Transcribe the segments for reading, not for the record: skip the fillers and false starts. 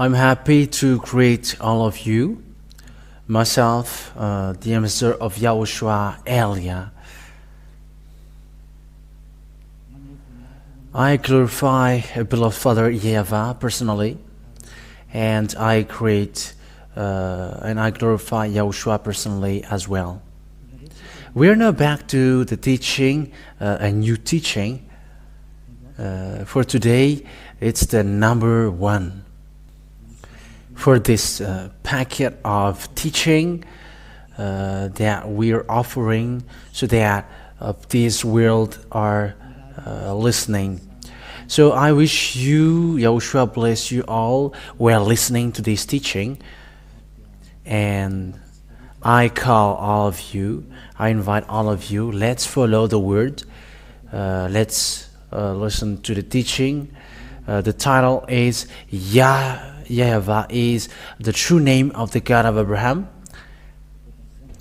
I'm happy to greet all of you. Myself, the ambassador of YAHOSHUAH, Elia. I glorify beloved Father Yahvah personally, and I glorify YAHOSHUAH personally as well. We are now back to the teaching, a new teaching. For today, it's the number 1. For this packet of teaching that we are offering, so that this world are listening. So I wish you, YAHOSHUAH bless you all while listening to this teaching. And I call all of you, I invite all of you, let's follow the word. Let's listen to the teaching. The title is Yahvah is the true name of the God of Abraham,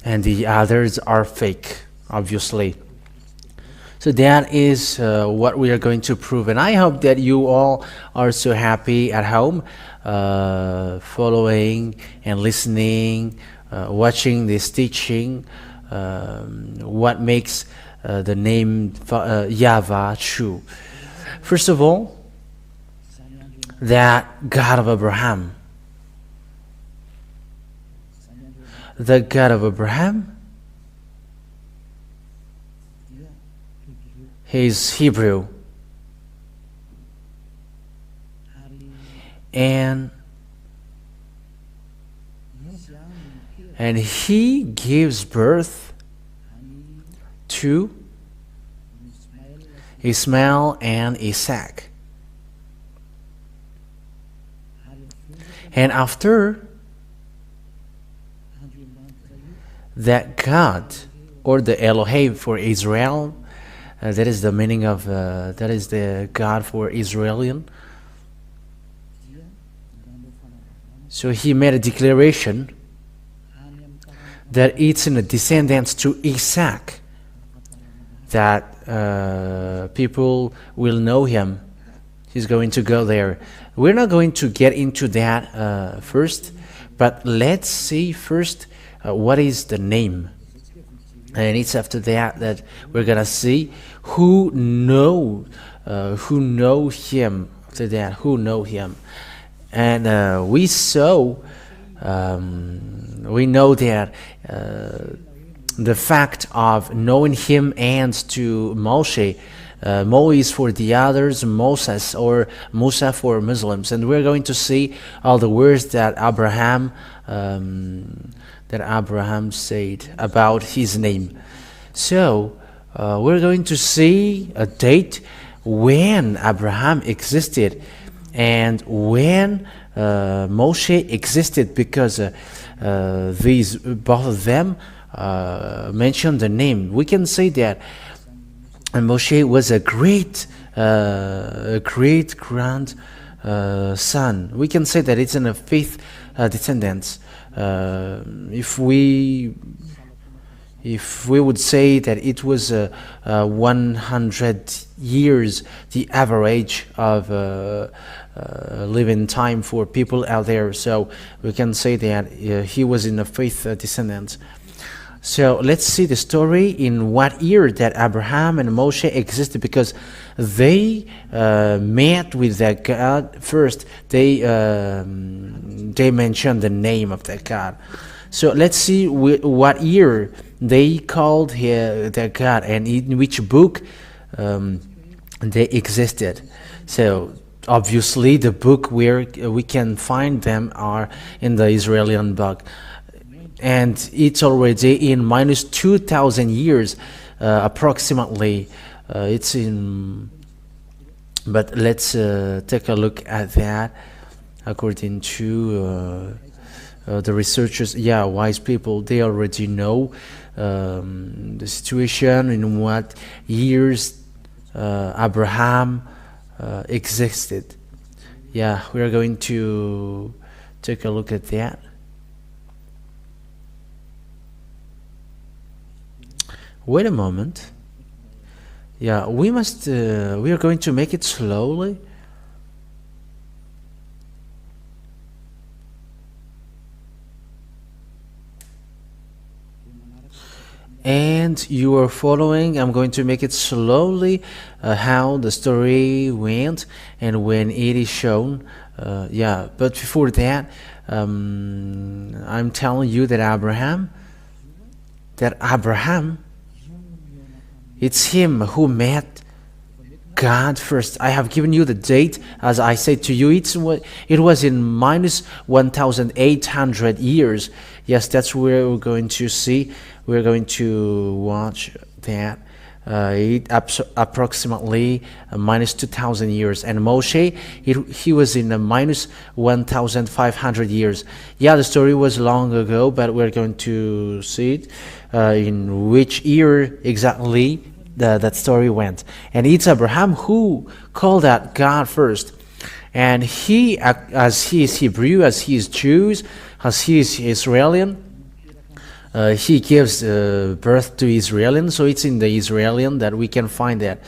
and the others are fake, obviously. So that is what we are going to prove, and I hope that you all are so happy at home, following and listening, watching this teaching. What makes the name Yahvah true? First of all, that God of Abraham. The God of Abraham, he is Hebrew, and he gives birth to Ismail and Isaac. And after that, God, or the Elohim for Israel, that is the meaning of, that is the God for Israelian. So he made a declaration that it's in the descendants to Isaac that people will know him. He's going to go there. We're not going to get into that first, but let's see first what is the name. And it's after that that we're gonna see who know him. After that, who know him, and we know that the fact of knowing him ends to Moshe. Mois for the others, Moses or Musa for Muslims, and we're going to see all the words that Abraham said about his name. So we're going to see a date when Abraham existed and when Moshe existed, because these both of them mention the name. We can say that Moshe was a great grand son. We can say that it's in a fifth descendants. If we would say that it was 100 years, the average of living time for people out there, so we can say that he was in the fifth descendant. So let's see the story in what year that Abraham and Moshe existed, because they met with that God first. They mentioned the name of that God. So let's see what year they called their God and in which book they existed. So obviously the book where we can find them are in the Israeli book. And it's already in minus 2,000 years, approximately. It's in, but let's take a look at that. According to the researchers, wise people, they already know the situation in what years Abraham existed. We are going to take a look at that. Wait a moment. Yeah, we are going to make it slowly. and you are following. I'm going to make it slowly how the story went and when it is shown. Yeah, but before that, I'm telling you that Abraham, it's him who met God first. I have given you the date, as I said to you. It was in minus 1,800 years. Yes, that's where we're going to see. We're going to watch that. Approximately minus 2,000 years. And Moshe, he was in minus 1,500 years. Yeah, the story was long ago, but we're going to see it in which year exactly that story went. And it's Abraham who called out God first. And he, as he is Hebrew, as he is Jews, as he is Israelian, he gives birth to Israelian. So it's in the Israelian that we can find that.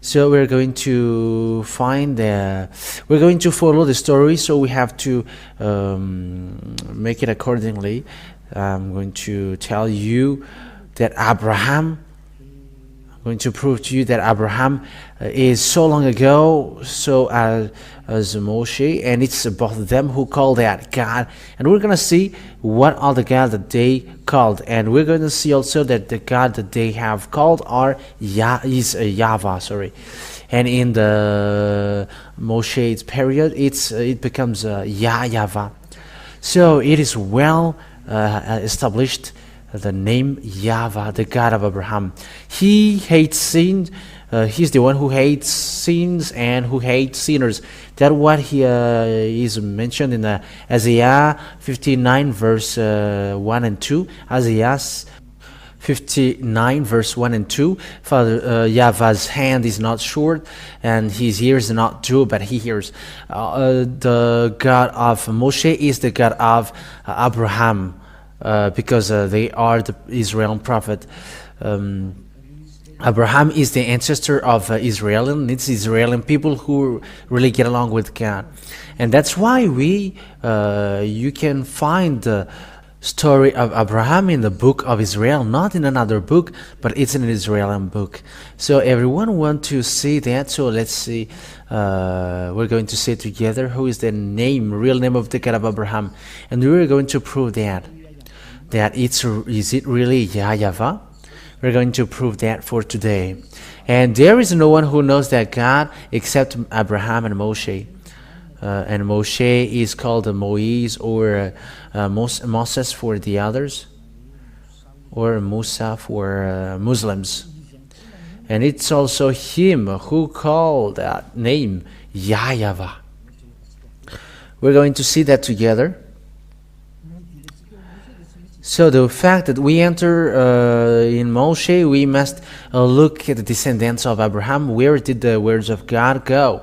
So we're going to we're going to follow the story. So we have to make it accordingly. I'm going to tell you that I'm going to prove to you that Abraham is so long ago, so as Moshe, and it's both of them who called that God. And we're going to see what are the God that they called, and we're going to see also that the God that they have called is Yahvah. Sorry, and in the Moshe's period, it becomes Yahvah. So it is well established. The name Yahvah, the God of Abraham. He hates sin. He's the one who hates sins and who hates sinners. That's what he is mentioned in Isaiah 59 verse 1 and 2. Isaiah 59 verse 1 and 2. Father Yahvah's hand is not short and his ears are not dull, but he hears. The God of Moshe is the God of Abraham. Because they are the Israel prophet. Abraham is the ancestor of Israel. It's Israeli people who really get along with God. And that's why you can find the story of Abraham in the book of Israel, not in another book, but it's in an Israeli book. So everyone want to see that. So let's see. We're going to say together who is the real name of the God of Abraham. And we're going to prove that is it really Yahvah? We're going to prove that for today. And there is no one who knows that God except Abraham and Moshe. And Moshe is called Moise or Moses for the others, or Musa for Muslims. And it's also him who called that name Yahvah. We're going to see that together. So the fact that we enter in Moshe, we must look at the descendants of Abraham. Where did the words of God go?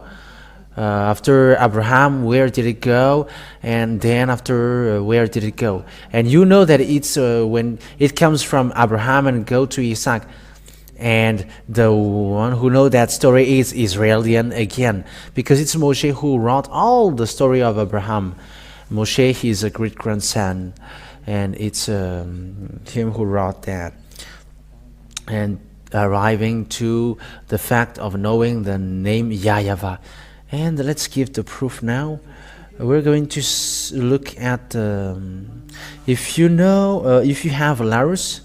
After Abraham, where did it go? And then after, where did it go? And you know that it's when it comes from Abraham and go to Isaac. And the one who know that story is Israelian again, because it's Moshe who wrote all the story of Abraham. Moshe, he is a great grandson. And it's him who wrote that. And arriving to the fact of knowing the name Yahvah. And let's give the proof now. We're going to look at, if you have Larousse,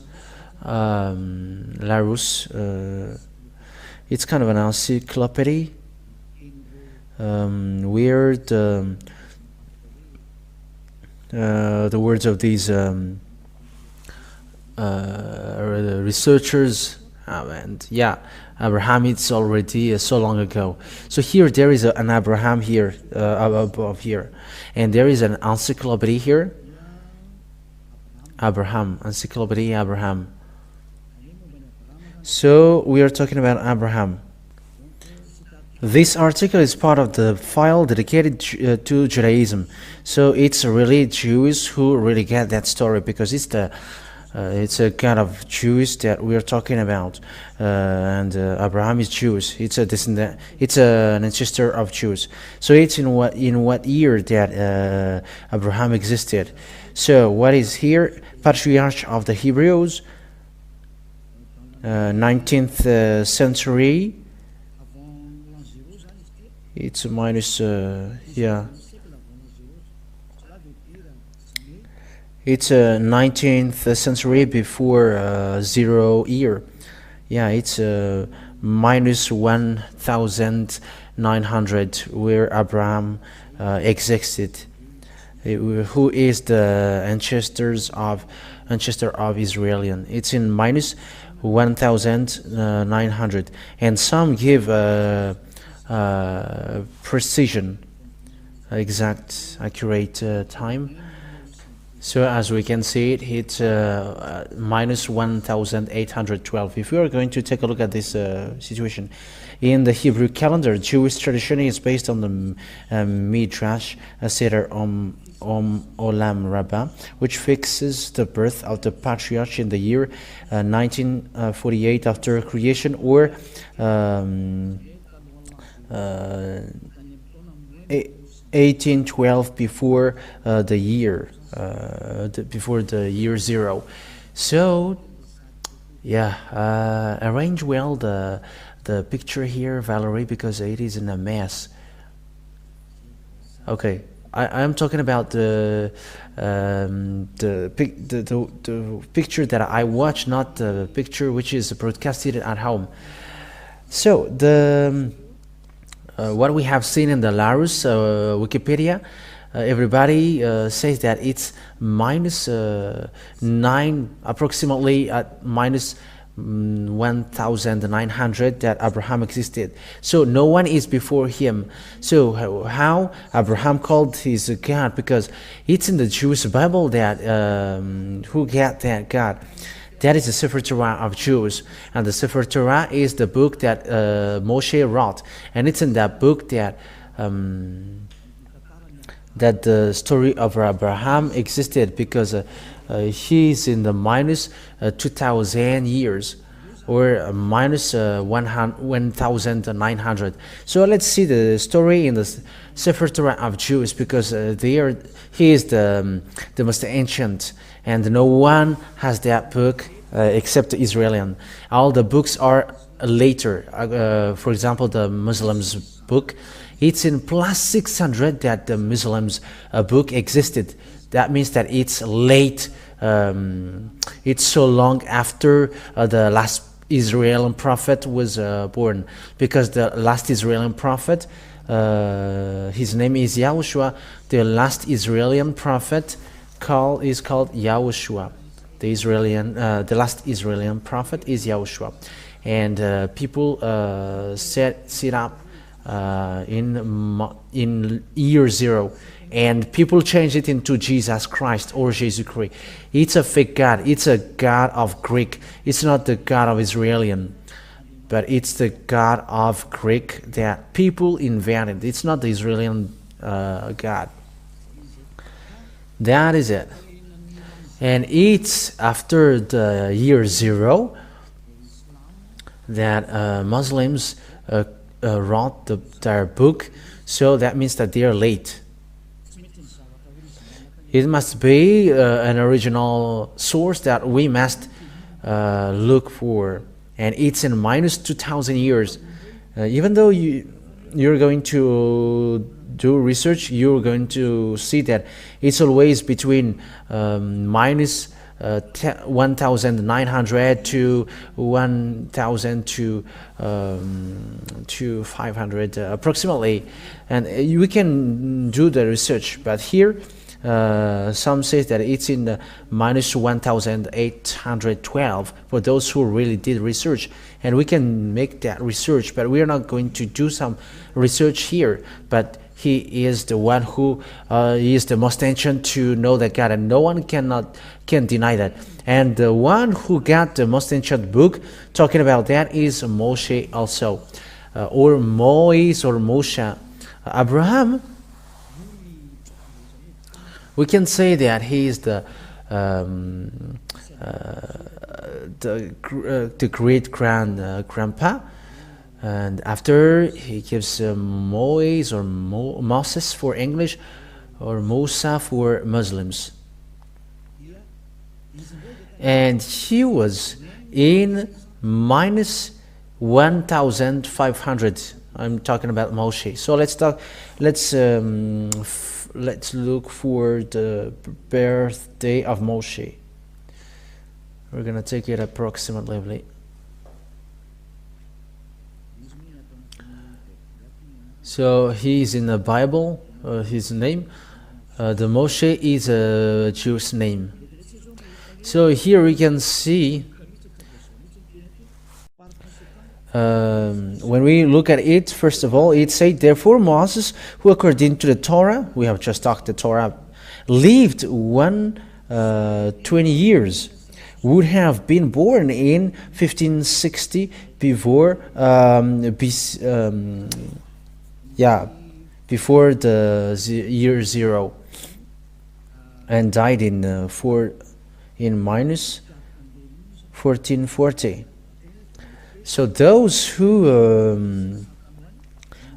it's kind of an encyclopedia, where the words of these researchers, and yeah, Abraham, it's already so long ago. So here there is an Abraham here, above here, and there is an encyclopedia here. Encyclopedia Abraham. So we are talking about Abraham. This article is part of the file dedicated to Judaism. So it's really Jews who really get that story, because it's a kind of Jews that we are talking about, and Abraham is Jewish. It's a descendant. It's an ancestor of Jews. So it's in what year that Abraham existed. So what is here? Patriarch of the Hebrews, 19th century. It's minus, yeah. It's 19th century before 0 year. Yeah, it's minus 1900 where Abraham existed. Who is the ancestor of Israelian? It's in minus 1900, and some give precision, exact, accurate time. So as we can see it, it's minus 1812. If we are going to take a look at this situation, in the Hebrew calendar, Jewish tradition is based on the Midrash Seder Olam Rabbah, which fixes the birth of the patriarch in the year 1948 after creation, or 1812 before the year. Before the year 0. So yeah, arrange well the picture here, Valerie, because it is in a mess. Okay, I'm talking about the picture that I watch, not the picture which is broadcasted at home. So the what we have seen in the Larus Wikipedia, everybody says that it's minus 9, approximately at minus 1900 that Abraham existed. So no one is before him. So how Abraham called his God? Because it's in the Jewish Bible that who got that God. That is the Sepher Torah of Jews, and the Sepher Torah is the book that Moshe wrote, and it's in that book that that the story of Abraham existed, because he's in the minus 2000 years, or minus 1900. So let's see the story in the Sepher Torah of Jews, because he is the most ancient, and no one has that book except the Israelian. All the books are later. For example, the Muslims book, it's in plus 600 that the Muslims book existed. That means that it's late. It's so long after the last Israeli prophet was born, because the last Israeli prophet, his name is YAHOSHUAH. The last Israeli prophet is called YAHOSHUAH. The last Israeli prophet is YAHOSHUAH, and people set up in year 0, and people change it into Jesus Christ or Jesus Christ. It's a fake God. It's a God of Greek. It's not the God of Israelian, but it's the God of Greek that people invented. It's not the Israelian God. That is it. And it's after the year 0 that Muslims wrote their book, so that means that they are late. It must be an original source that we must look for, and it's in minus 2000 years. Even though you're going to do research, you're going to see that it's always between minus 1900 to 1000 to 500 approximately, and we can do the research. But here some say that it's in the minus 1812 for those who really did research, and we can make that research, but we are not going to do some research here. But he is the one who is the most ancient to know that God, and no one can deny that. And the one who got the most ancient book talking about that is Moshe also, or Moise or Moshe. Abraham, we can say that he is the great grandpa. And after he gives Moise or Moses for English, or Musa for Muslims. and he was in minus 1,500. I'm talking about Moshe. So let's look for the birthday of Moshe. We're gonna take it approximately. So he's in the Bible. His name, the Moshe is a Jewish name. So here we can see, when we look at it, first of all, it says, therefore Moses, who according to the Torah, we have just talked the Torah, lived 120 years, would have been born in 1560 before before the year 0, and died in minus 1440. So those who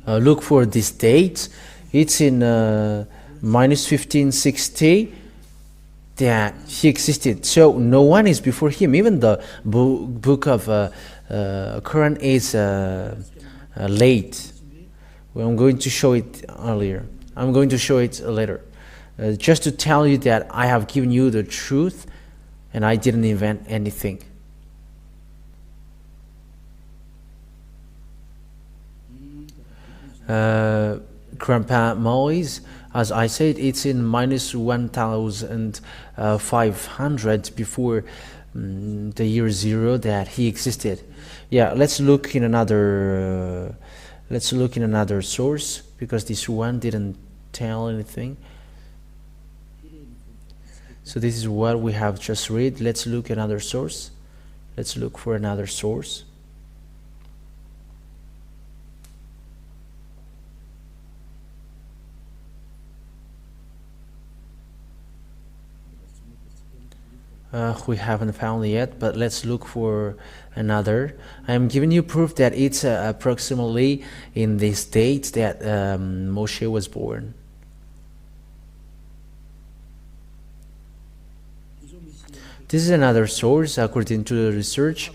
look for this date, it's in minus 1560 that he existed. So no one is before him. Even the book of Quran is late. Well, I'm going to show it earlier. I'm going to show it later. Just to tell you that I have given you the truth and I didn't invent anything. Grandpa Moise, as I said, it's in minus 1,500 before the year 0 that he existed. Yeah, let's look in another source, because this one didn't tell anything. So this is what we have just read. Let's look at another source. Let's look for another source. We haven't found it yet, but let's look for another. I'm giving you proof that it's approximately in this date that Moshe was born. This is another source according to the research.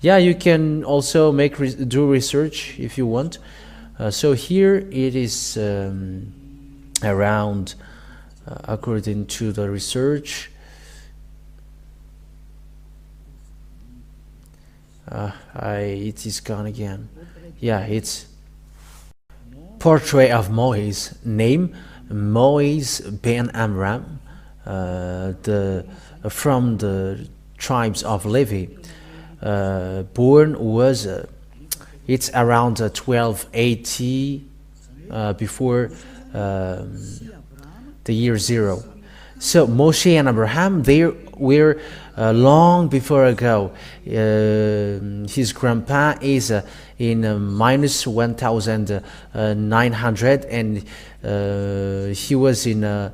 Yeah, you can also do research if you want. So here it is around, according to the research, it is gone again. Yeah, it's portrait of Moise, name Moise ben Amram, from the tribes of Levi. Born was it's around 1280 before the year 0. So Moshe and Abraham, they were long before ago. His grandpa is in minus 1,900, and he was in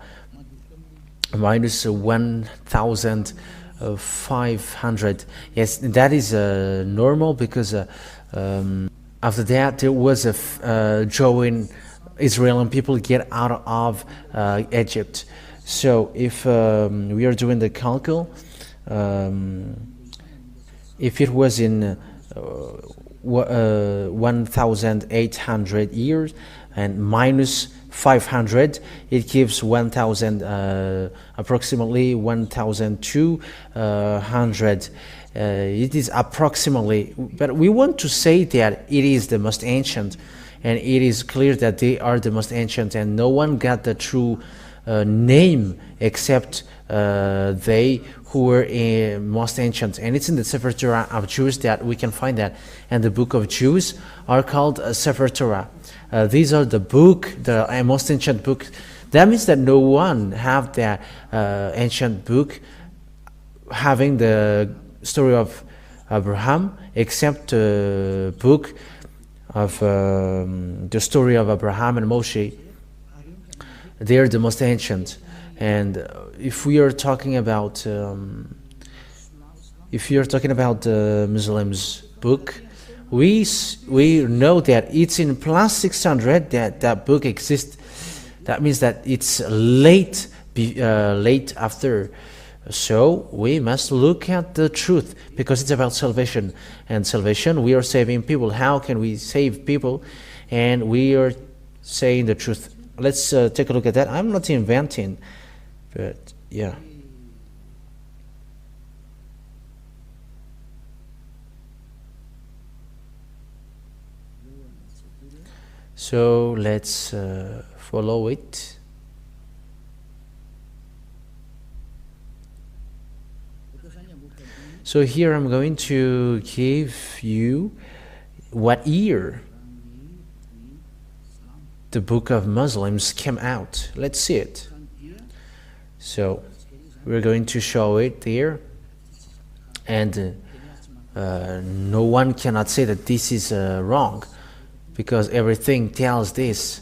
minus 1,500. Yes, that is normal, because after that there was a drawing Israeli people get out of Egypt. So if we are doing the calcul, if it was in 1,800 years and minus 500, it gives 1,000, approximately 1,200. It is approximately, but we want to say that it is the most ancient, and it is clear that they are the most ancient, and no one got the true name except they who were most ancient. And it's in the Sepher Torah of Jews that we can find that, and the book of Jews are called Sepher Torah. These are the most ancient book. That means that no one have that ancient book having the story of Abraham except the book of the story of Abraham and Moshe. They are the most ancient. And if we are talking about the Muslims book, we know that it's in plus 600 that book exists. That means that it's late after So we must look at the truth, because it's about salvation. And salvation, we are saving people. How can we save people? And we are saying the truth. Let's take a look at that. I'm not inventing, but yeah. So let's follow it. So here I'm going to give you what year the book of Muslims came out. Let's see it. So we're going to show it there, and no one cannot say that this is wrong, because everything tells this.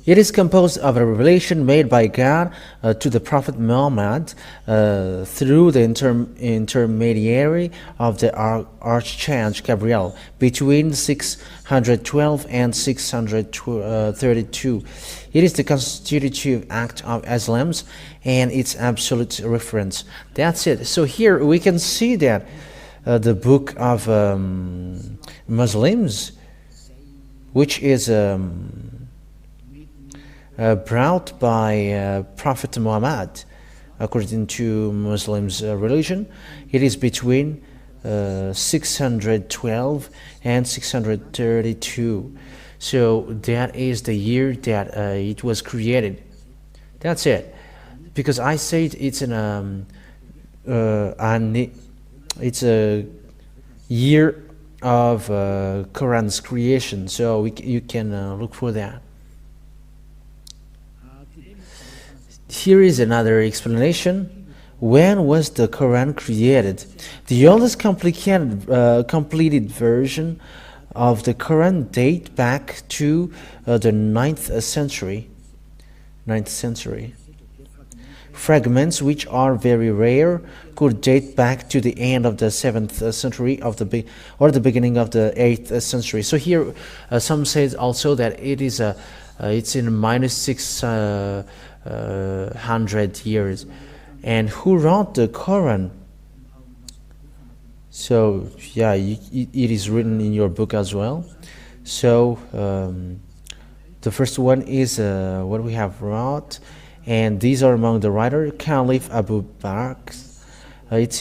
It is composed of a revelation made by God to the Prophet Muhammad through the intermediary of the Archangel Gabriel between 612 and 632. It is the constitutive act of Islam and its absolute reference. That's it. So here we can see that the book of Muslims, which is brought by Prophet Muhammad, according to Muslims' religion, it is between 612 and 632. So that is the year that it was created. That's it. Because I said it's it's a year of Quran's creation. So you can look for that. Here is another explanation. When was the Quran created? The oldest completed version of the Quran date back to the 9th century. Fragments, which are very rare, could date back to the end of the 7th century or the beginning of the 8th century. So here, some say also that it is it's in minus 600 years. And who wrote the Quran? So yeah, it is written in your book as well. So the first one is what we have wrote, and these are among the writer Caliph Abu Bakr. It's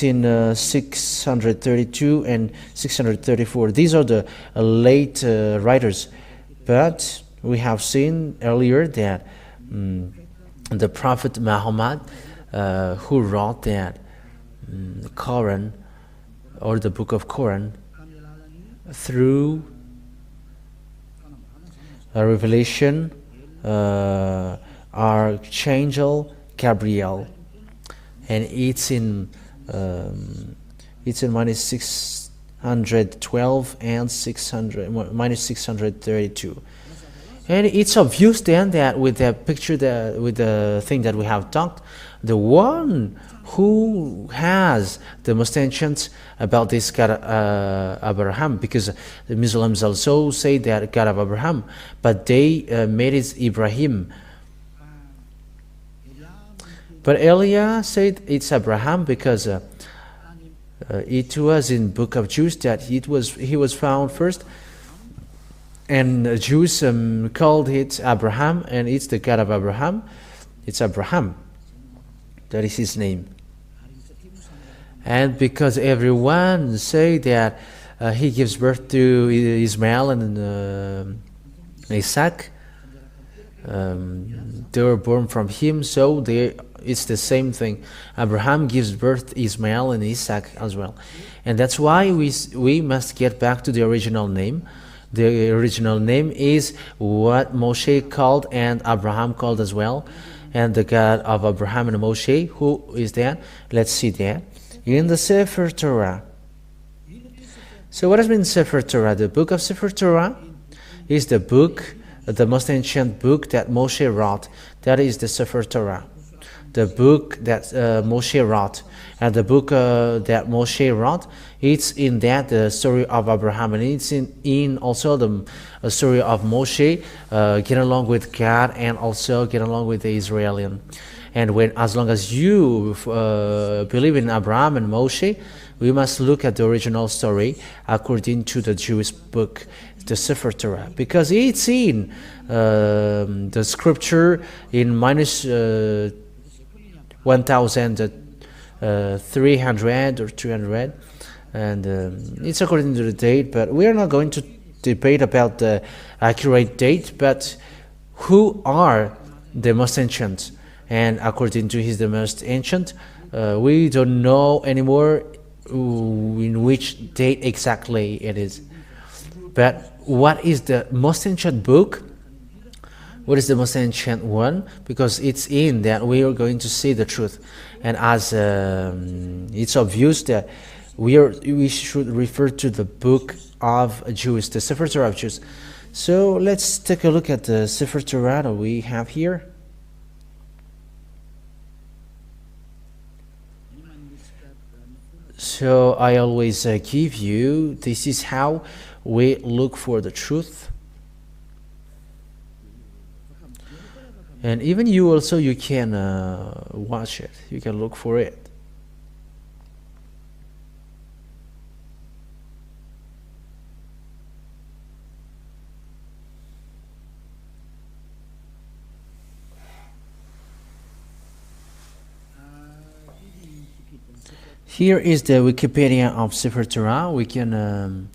in 632 and 634. These are the late writers, but we have seen earlier that the Prophet Muhammad, who wrote that Quran, or the book of Quran, through a revelation, Archangel Gabriel, and it's in minus 612 and minus 632. And it's obvious then that with the picture, with the thing that we have talked, the one who has the most ancient about this God Abraham, because the Muslims also say that God of Abraham, but they made it Ibrahim. But Elia said it's Abraham because it was in Book of Jews that he was found first. And the Jews called it Abraham, and it's the God of Abraham. It's Abraham. That is his name. And because everyone say that he gives birth to Ismail and Isaac, they were born from him, so it's the same thing. Abraham gives birth to Ismail and Isaac as well. And that's why we must get back to the original name. The original name is what Moshe called and Abraham called as well. And the God of Abraham and Moshe, who is that? Let's see that. In the Sepher Torah. So what has been Sepher Torah? The book of Sepher Torah is the book, the most ancient book that Moshe wrote. That is the Sepher Torah. The book that Moshe wrote. And the book that Moshe wrote, it's in that the story of Abraham, and it's in also the story of Moshe, get along with God and also get along with the Israelian. And as long as you believe in Abraham and Moshe, we must look at the original story according to the Jewish book, the Sepher Torah, because it's in the scripture in minus 1,300 or 200, and it's according to the date, but we are not going to debate about the accurate date, but who are the most ancient. And according to the most ancient, we don't know anymore in which date exactly it is. But what is the most ancient book? What is the most ancient one? Because it's in that we are going to see the truth. And as it's obvious that we should refer to the book of Jews, the Sepher Torah of Jews. So let's take a look at the Sepher Torah that we have here. So I always give you, this is how we look for the truth. And even you also, you can watch it, you can look for it. Here is the Wikipedia of Sepher Torah. We can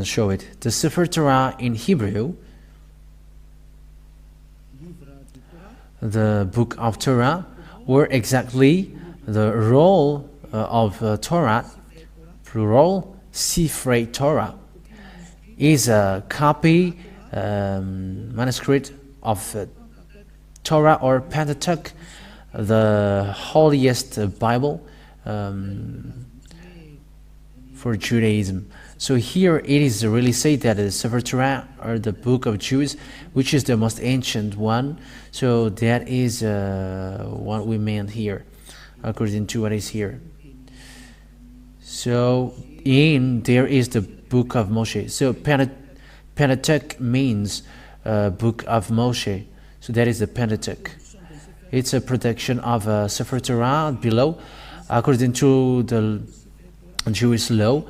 show it. The Sepher Torah in Hebrew, the book of Torah, or exactly the roll of Torah, plural, Sepher Torah, is a copy, manuscript of Torah or Pentateuch, the holiest Bible for Judaism. So here it is really said that the Sepher Torah, or the book of Jews, which is the most ancient one. So that is what we meant here, according to what is here. So there is the book of Moshe. So Pentateuch means book of Moshe. So that is the Pentateuch. It's a protection of Sepher Torah below. According to the Jewish law,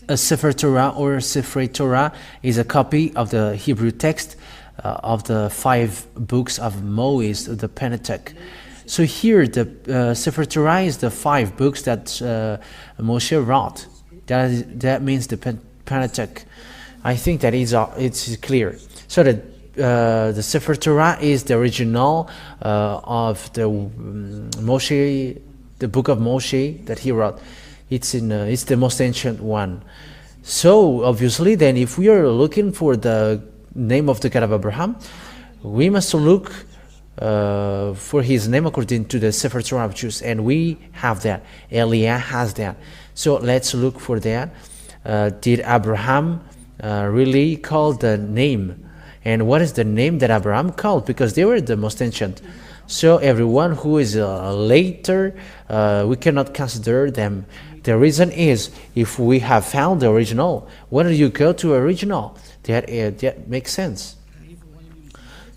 a Sepher Torah or Sepher Torah is a copy of the Hebrew text of the 5 books of Moses, the Pentateuch. So here the Sepher Torah is the 5 books that Moshe wrote. That means the Pentateuch. I think that it's clear. So the Sepher Torah is the original of the Moshe, the book of Moshe that he wrote. It's the most ancient one. So obviously, then, if we are looking for the name of the God of Abraham, we must look for his name according to the Sepher Torah of Jews, and we have that. Eliah has that. So let's look for that. Did Abraham really call the name? And what is the name that Abraham called? Because they were the most ancient. So everyone who is later, we cannot consider them. The reason is, if we have found the original, when do you go to original? That makes sense.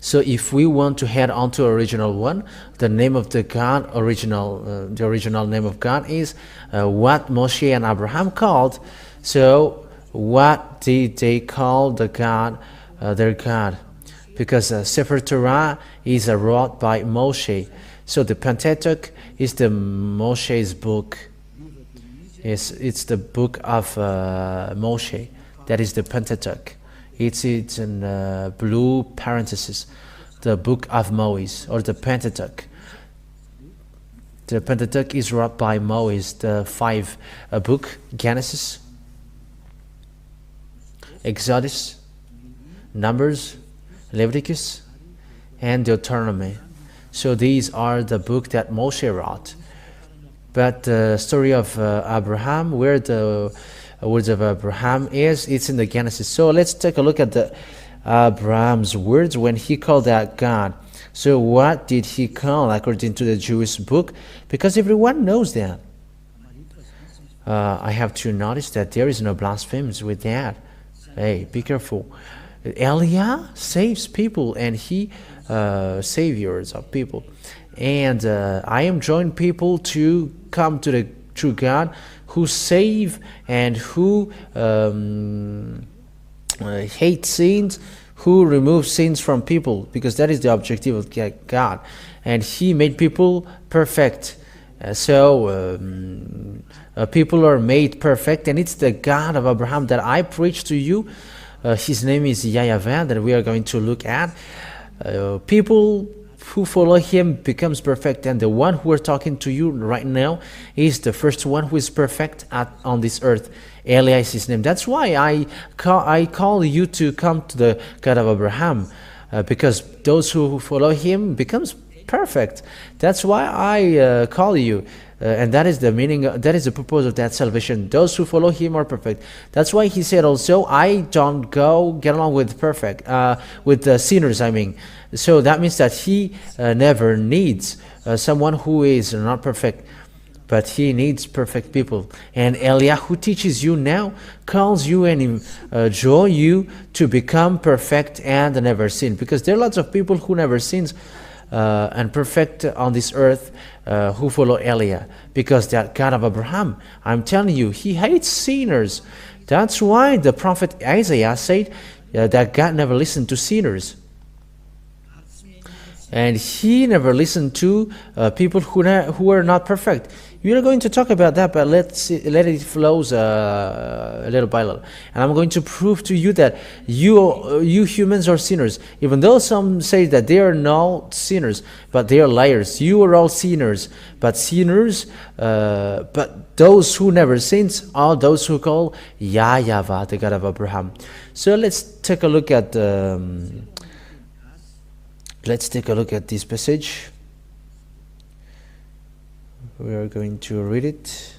So if we want to head on to original one, the name of the God, the original name of God is what Moshe and Abraham called. So what did they call the God? Their God, because Sepher Torah is wrote by Moshe. So the Pentateuch is the Moshe's book. It's the book of Moshe. That is the Pentateuch. It's in blue parentheses, the book of Moses, or the Pentateuch. The Pentateuch is wrote by Moses, the 5 book: Genesis, Exodus, Numbers, Leviticus, and Deuteronomy. So these are the book that Moshe wrote. But the story of Abraham, where the words of Abraham is, it's in the Genesis. So let's take a look at the Abraham's words when he called that God. So what did he call according to the Jewish book? Because everyone knows that. I have to notice that there is no blasphemies with that. Hey, be careful. Eliah saves people, and he saviors of people. And I am drawing people to come to the true God, who save and who hate sins, who removes sins from people, because that is the objective of God. And He made people perfect. People are made perfect, and it's the God of Abraham that I preach to you. His name is Yahvah, that we are going to look at. People who follow Him becomes perfect, and the one who are talking to you right now is the first one who is perfect on this earth. Eli is his name. That's why I call you to come to the God of Abraham, because those who follow Him becomes perfect. That's why I call you, and that is the meaning. That is the purpose of that salvation. Those who follow Him are perfect. That's why He said also, I don't go get along with the sinners. I mean, so that means that He never needs someone who is not perfect, but He needs perfect people. And Eliah, who teaches you now, calls you and draw you to become perfect and never sin, because there are lots of people who never sins and perfect on this earth who follow Eliah, because that God of Abraham, I'm telling you, He hates sinners. That's why the prophet Isaiah said that God never listened to sinners, and He never listened to people who are not perfect. We are going to talk about that, but let it flows little by little. And I'm going to prove to you that you humans are sinners. Even though some say that they are not sinners, but they are liars. You are all sinners, but those who never sins are those who call Yahvah, the God of Abraham. So let's take a look at this passage. We are going to read it.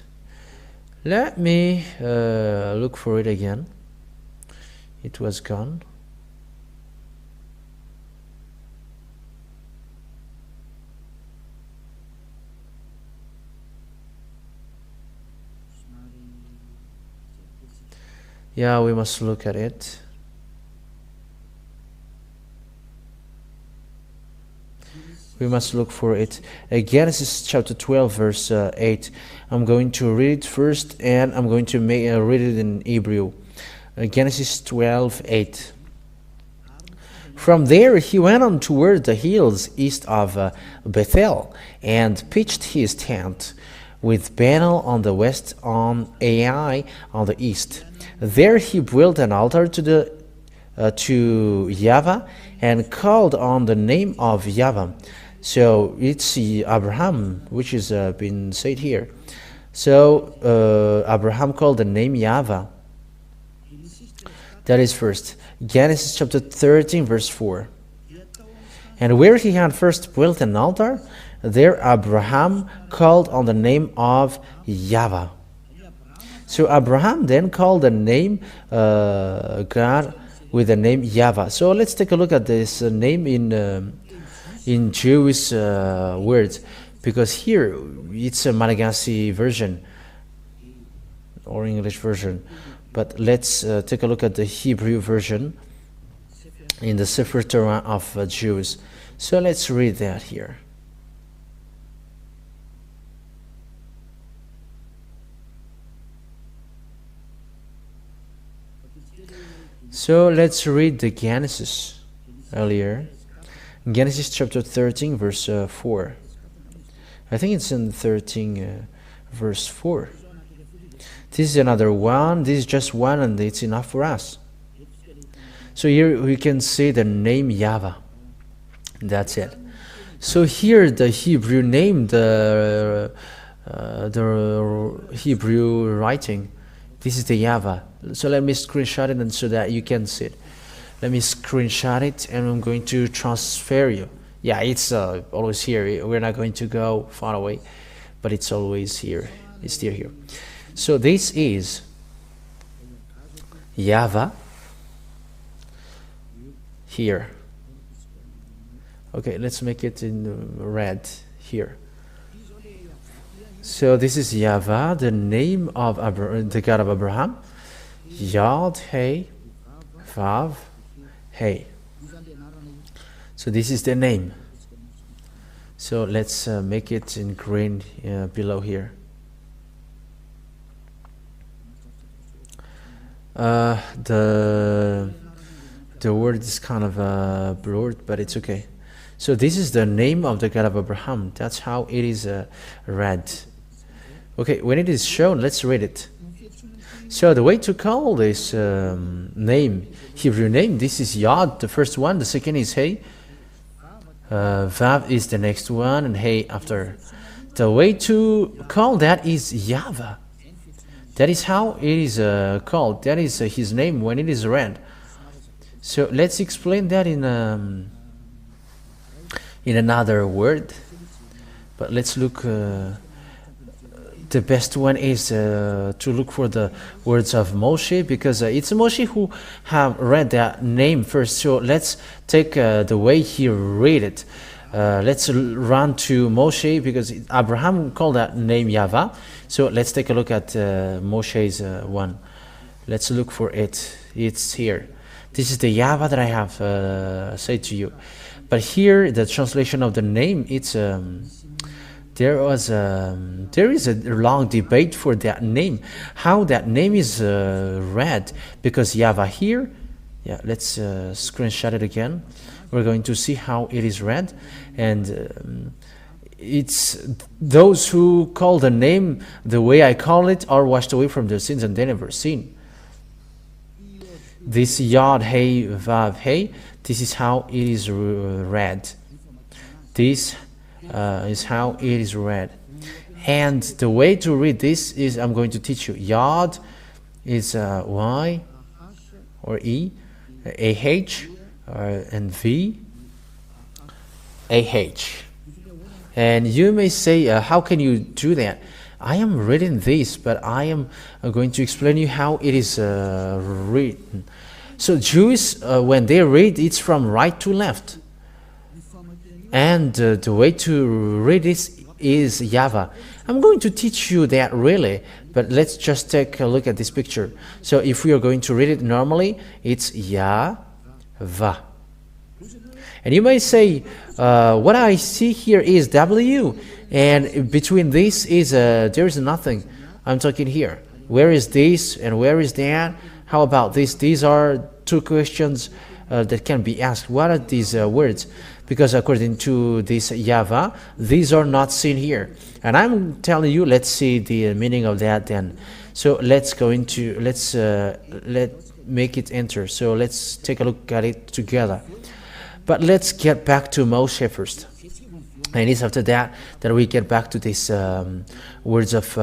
Let me look for it again. It was gone. Yeah, we must look at it. We must look for it. Genesis chapter 12, verse 8. I'm going to read it first, and I'm going to read it in Hebrew. Genesis 12, 8. From there he went on toward the hills east of Bethel, and pitched his tent, with Bethel on the west, on Ai on the east. There he built an altar to Yahvah, and called on the name of Yahvah. So it's Abraham, which is been said here. So Abraham called the name Yahvah. That is first. Genesis chapter 13, verse 4. And where he had first built an altar, there Abraham called on the name of Yahvah. So Abraham then called the name God with the name Yahvah. So let's take a look at this name in Jewish words, because here it's a Malagasy version or English version, but let's take a look at the Hebrew version in the Sepher Torah of Jews. So let's read that here. So let's read the Genesis earlier. Genesis chapter 13, verse 4. I think it's in 13, verse 4. This is another one. This is just one, and it's enough for us. So here we can see the name Yahvah. That's it. So here the Hebrew name, the Hebrew writing, this is the Yahvah. So let me screenshot it, and so that you can see it. Let me screenshot it, and I'm going to transfer you. Yeah, it's always here. We're not going to go far away, but it's always here. It's still here. So this is Yahvah here. Okay, let's make it in red here. So this is Yahvah, the name of the God of Abraham. Yod, Hey, Vav, Hey. So So this is the name. So let's make it in green below here. The word is kind of blurred, but it's okay. So this is the name of the God of Abraham. That's how it is read. Okay, when it is shown, let's read it. So the way to call this name, Hebrew name, this is Yod, the first one. The second is Hey. Vav is the next one, and Hey after. The way to call that is Yahvah. That is how it is called. That is his name when it is read. So let's explain that in another word. But let's look. The best one is to look for the words of Moshe, because it's Moshe who have read that name first. So let's take the way he read it. Let's run to Moshe, because Abraham called that name Yahvah. So let's take a look at Moshe's one. Let's look for it. It's here. This is the Yahvah that I have said to you. But here, the translation of the name, it's there is a long debate for that name, how that name is read, because Yahvah here, yeah, let's screenshot it again. We're going to see how it is read, and it's those who call the name the way I call it are washed away from their sins and they never sin. This Yod, Hey, Vav, Hey, this is how it is read. This is how it is read. And the way to read this is, I'm going to teach you. Yod is Y or E, A-H, and V, A-H. And you may say, how can you do that? I am reading this, but I am going to explain you how it is written. So Jews, when they read, it's from right to left. And the way to read this is Yahvah. I'm going to teach you that really, but let's just take a look at this picture. So if we are going to read it normally, it's Yahvah. And you may say, what I see here is W, and between this is there is nothing. I'm talking here. Where is this and where is that? How about this? These are two questions that can be asked. What are these words? Because according to this Yahvah, these are not seen here. And I'm telling you, let's see the meaning of that then. So let's make it enter. So let's take a look at it together. But let's get back to Moshe first. And it's after that we get back to these words of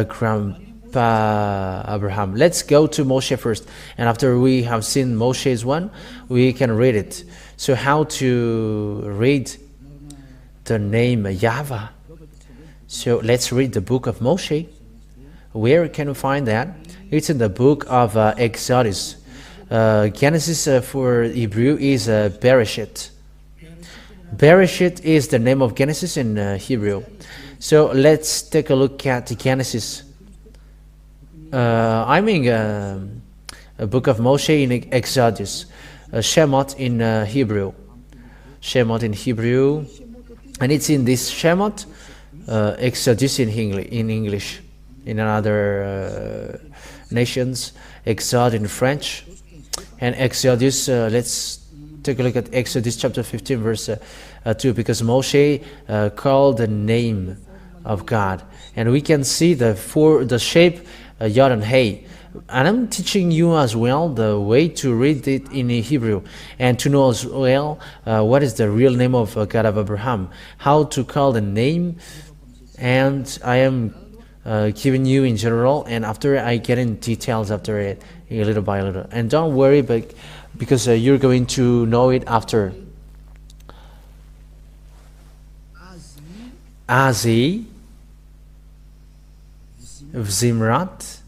Grandpa Abraham. Let's go to Moshe first. And after we have seen Moshe's one, we can read it. So how to read the name Yahvah? So let's read the book of Moshe. Where can we find that? It's in the book of Exodus. Genesis for Hebrew is Bereshit. Bereshit is the name of Genesis in Hebrew. So let's take a look at Genesis. I mean a book of Moshe in Exodus. Shemot in Hebrew. Shemot in Hebrew. And it's in this Shemot, Exodus in English. In other nations, Exode in French. And Exodus, let's take a look at Exodus chapter 15 verse 2, because Moshe called the name of God. And we can see the shape Yod and Hey. And I'm teaching you as well the way to read it in Hebrew, and to know as well what is the real name of God of Abraham, how to call the name. And I am giving you in general, and after I get in details after it, little by little. And don't worry, but because you're going to know it after. Azi, Vzimrat,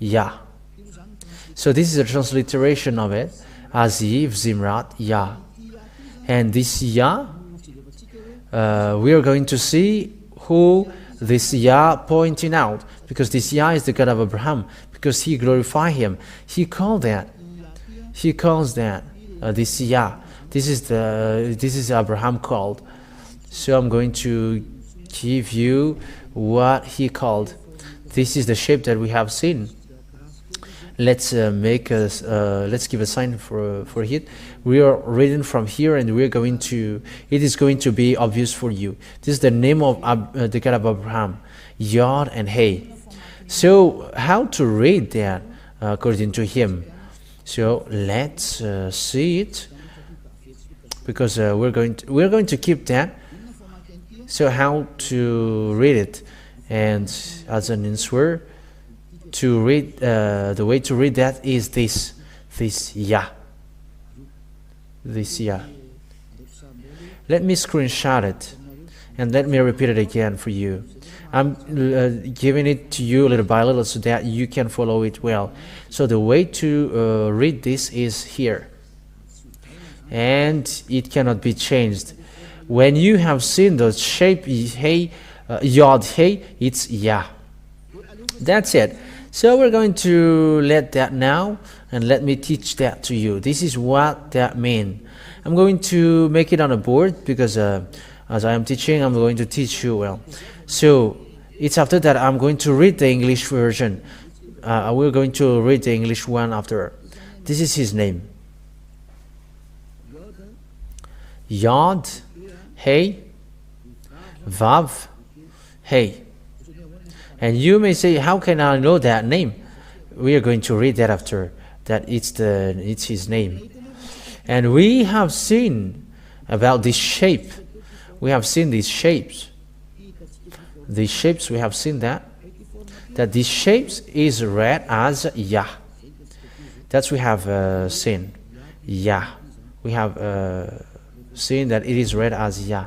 Yah. So this is a transliteration of it. Azi, Vzimrat, Yah. And this Yah, we are going to see who this Yah pointing out, because this Yah is the God of Abraham, because he glorified him. He calls that this Yah. This is Abraham called. So I'm going to give you what he called. This is the shape that we have seen. Let's let's give a sign for it. We are reading from here, and we're going to. It is going to be obvious for you. This is the name of the God of Abraham, Yod and Hey. So how to read that according to him? So let's see it, because we're going to keep that. So how to read it, and as an answer to read, the way to read that is this Yah. This Yah. Let me screenshot it, and let me repeat it again for you. I'm giving it to you little by little so that you can follow it well. So the way to read this is here, and it cannot be changed. When you have seen the shape Hey, Yod Hey, it's Yah. That's it. So we're going to let that now, and let me teach that to you. This is what that means. I'm going to make it on a board, because as I am teaching, I'm going to teach you well. So it's after that I'm going to read the English version. We're going to read the English one after. This is his name. Yod, Hey, Vav, Hey. And you may say, how can I know that name? We are going to read that after. That it's his name. And we have seen about this shape. We have seen these shapes. These shapes, we have seen that these shapes is read as Yah. That's we have seen. Yah. We have seen that it is read as Yah.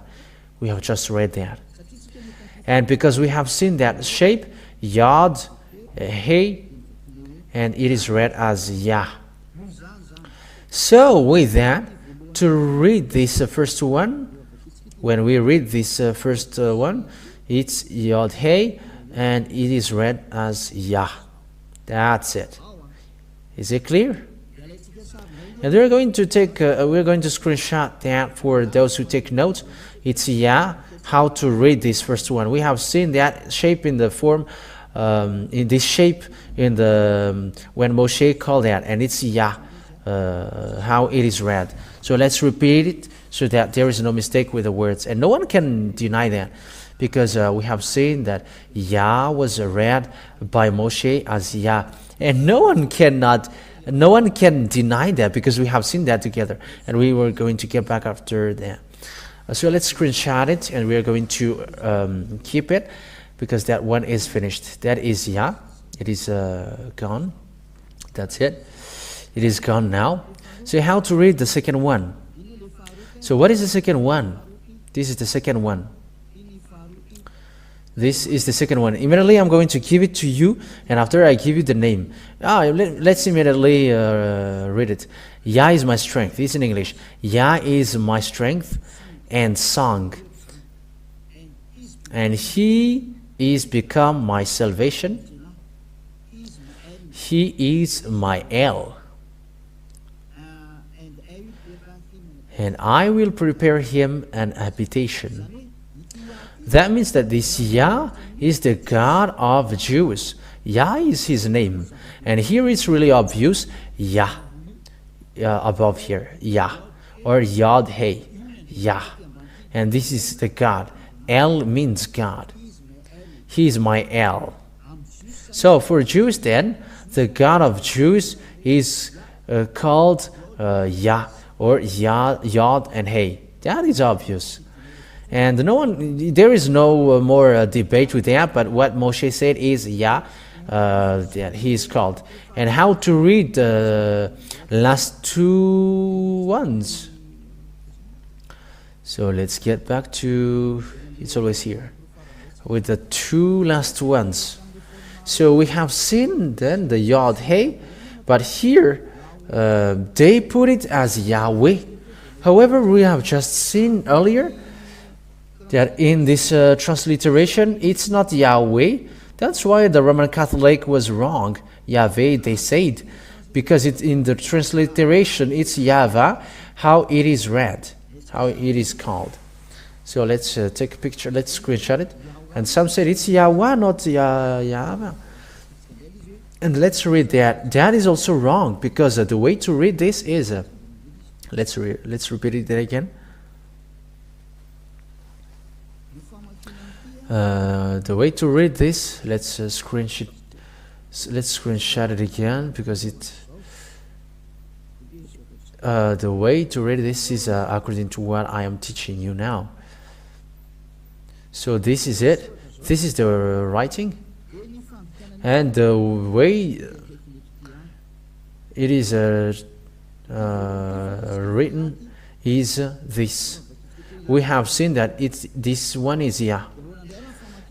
We have just read that. And because we have seen that shape, Yod, Hey, and it is read as Yah. So with that, to read this first one, when we read this first one, it's Yod, Hey, and it is read as Yah. That's it. Is it clear? And we're going to screenshot that for those who take notes. It's Yah. How to read this first one? We have seen that shape in the form, in this shape in the when Moshe called that, and it's Yah. How it is read. So let's repeat it so that there is no mistake with the words, and no one can deny that, because we have seen that Yah was read by Moshe as Yah, and no one can deny that, because we have seen that together, and we were going to get back after that. So let's screenshot it, and we are going to keep it, because that one is finished. That is Yah. It is gone. That's it. It is gone now. So how to read the second one? So what is the second one? This is the second one. This is the second one. Immediately I'm going to give it to you, and after I give you the name. Let's immediately read it. Yah is my strength. It's in English. Yah is my strength and song, and He is become my salvation. He is my El, and I will prepare him an habitation. That means that this Yah is the God of Jews. Yah is his name, and here it's really obvious. Yah, above here, Yah, or Yod Hey, Yah. And this is the God. El means God. He is my El. So for Jews then, the God of Jews is called Yah, or Yod and Hey. That is obvious. And there is no more debate with that, but what Moshe said is Yah, that he is called. And how to read the last two ones? So let's get back to, it's always here, with the two last ones. So we have seen then the Yod Hey, but here they put it as Yahweh. However, we have just seen earlier that in this transliteration, it's not Yahweh. That's why the Roman Catholic was wrong. Yahweh, they said. because it's in the transliteration, it's Yahvah, how it is read, how it is called. So let's take a picture, let's screenshot it. And some said it's Yahweh, not Yahvah. And let's read that. That is also wrong, because the way to read this is, let's repeat it again. The way to read this, let's screenshot it again, because the way to read this is according to what I am teaching you now. So this is it. This is the writing, and the way it is written is this. We have seen that this one is Yah.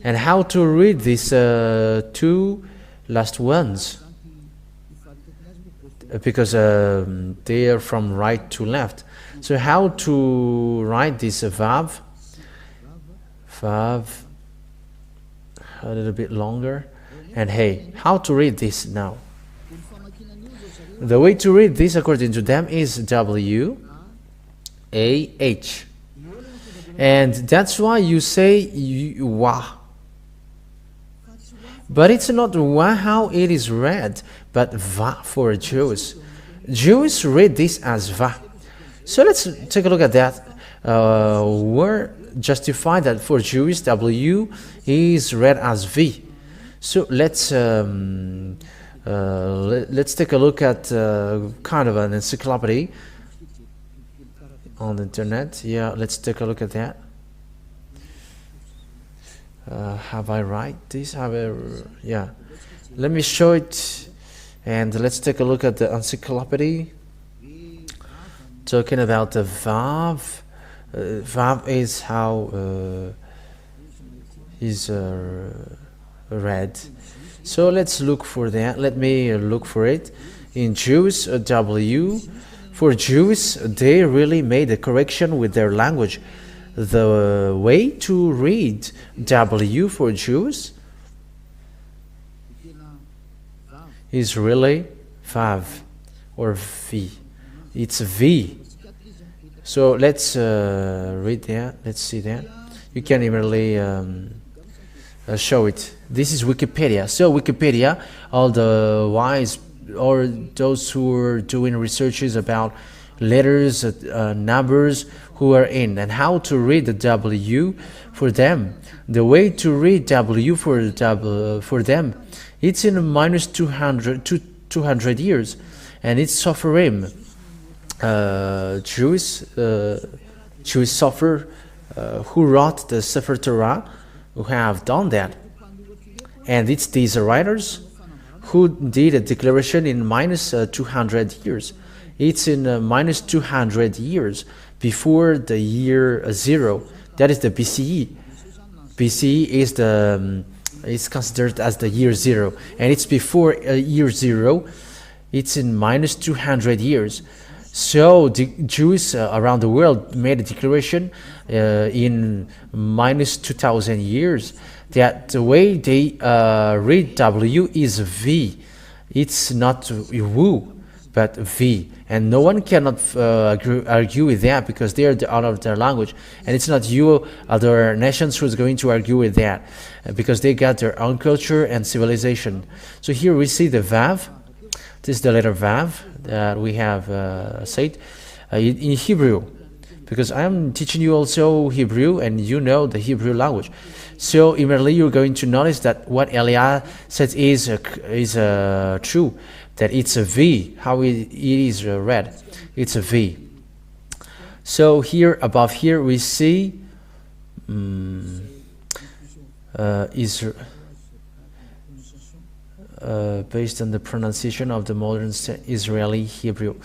And how to read these two last ones? Because they are from right to left. So how to write this Vav? Vav, a little bit longer. And hey, how to read this now? The way to read this according to them is W-A-H. And that's why you say Wah. But it's not Wah how it is read, but Va for Jews. Jews read this as Va. So let's take a look at that. We're justified that for Jews W is read as V. So let's take a look at kind of an encyclopedia on the internet. Yeah, let's take a look at that. Have I write this? Yeah. Let me show it, and let's take a look at the encyclopedia. Talking about the Vav. Vav is how is read. So let's look for that. Let me look for it. In Jews, W. For Jews, they really made a correction with their language. The way to read W for Jews is really Vav or V. It's V. So let's read that. Let's see that. You can immediately show it. This is Wikipedia. So Wikipedia, all the wise or those who are doing researches about letters, numbers, who are in, and how to read the W for them. The way to read W for them, it's in minus 200 years, and it's Sopherim, Jewish Sepher, who wrote the Sepher Torah, who have done that. And it's these writers who did a declaration in minus 200 years. It's in minus 200 years before the year 0. That is the BCE. BCE is is considered as the year 0, and it's before year 0. It's in minus 200 years. So the Jews around the world made a declaration in minus 2,000 years that the way they read W is V. It's not Wu, but V. And no one cannot argue with that, because they are out of their language. And it's not you, other nations, who's going to argue with that, because they got their own culture and civilization. So here we see the Vav. This is the letter Vav that we have said in Hebrew, because I am teaching you also Hebrew, and you know the Hebrew language. So immediately you're going to notice that what Eliah says is true, that it's a V, how it is read. It's a V. So here, above here, we see based on the pronunciation of the modern Israeli Hebrew.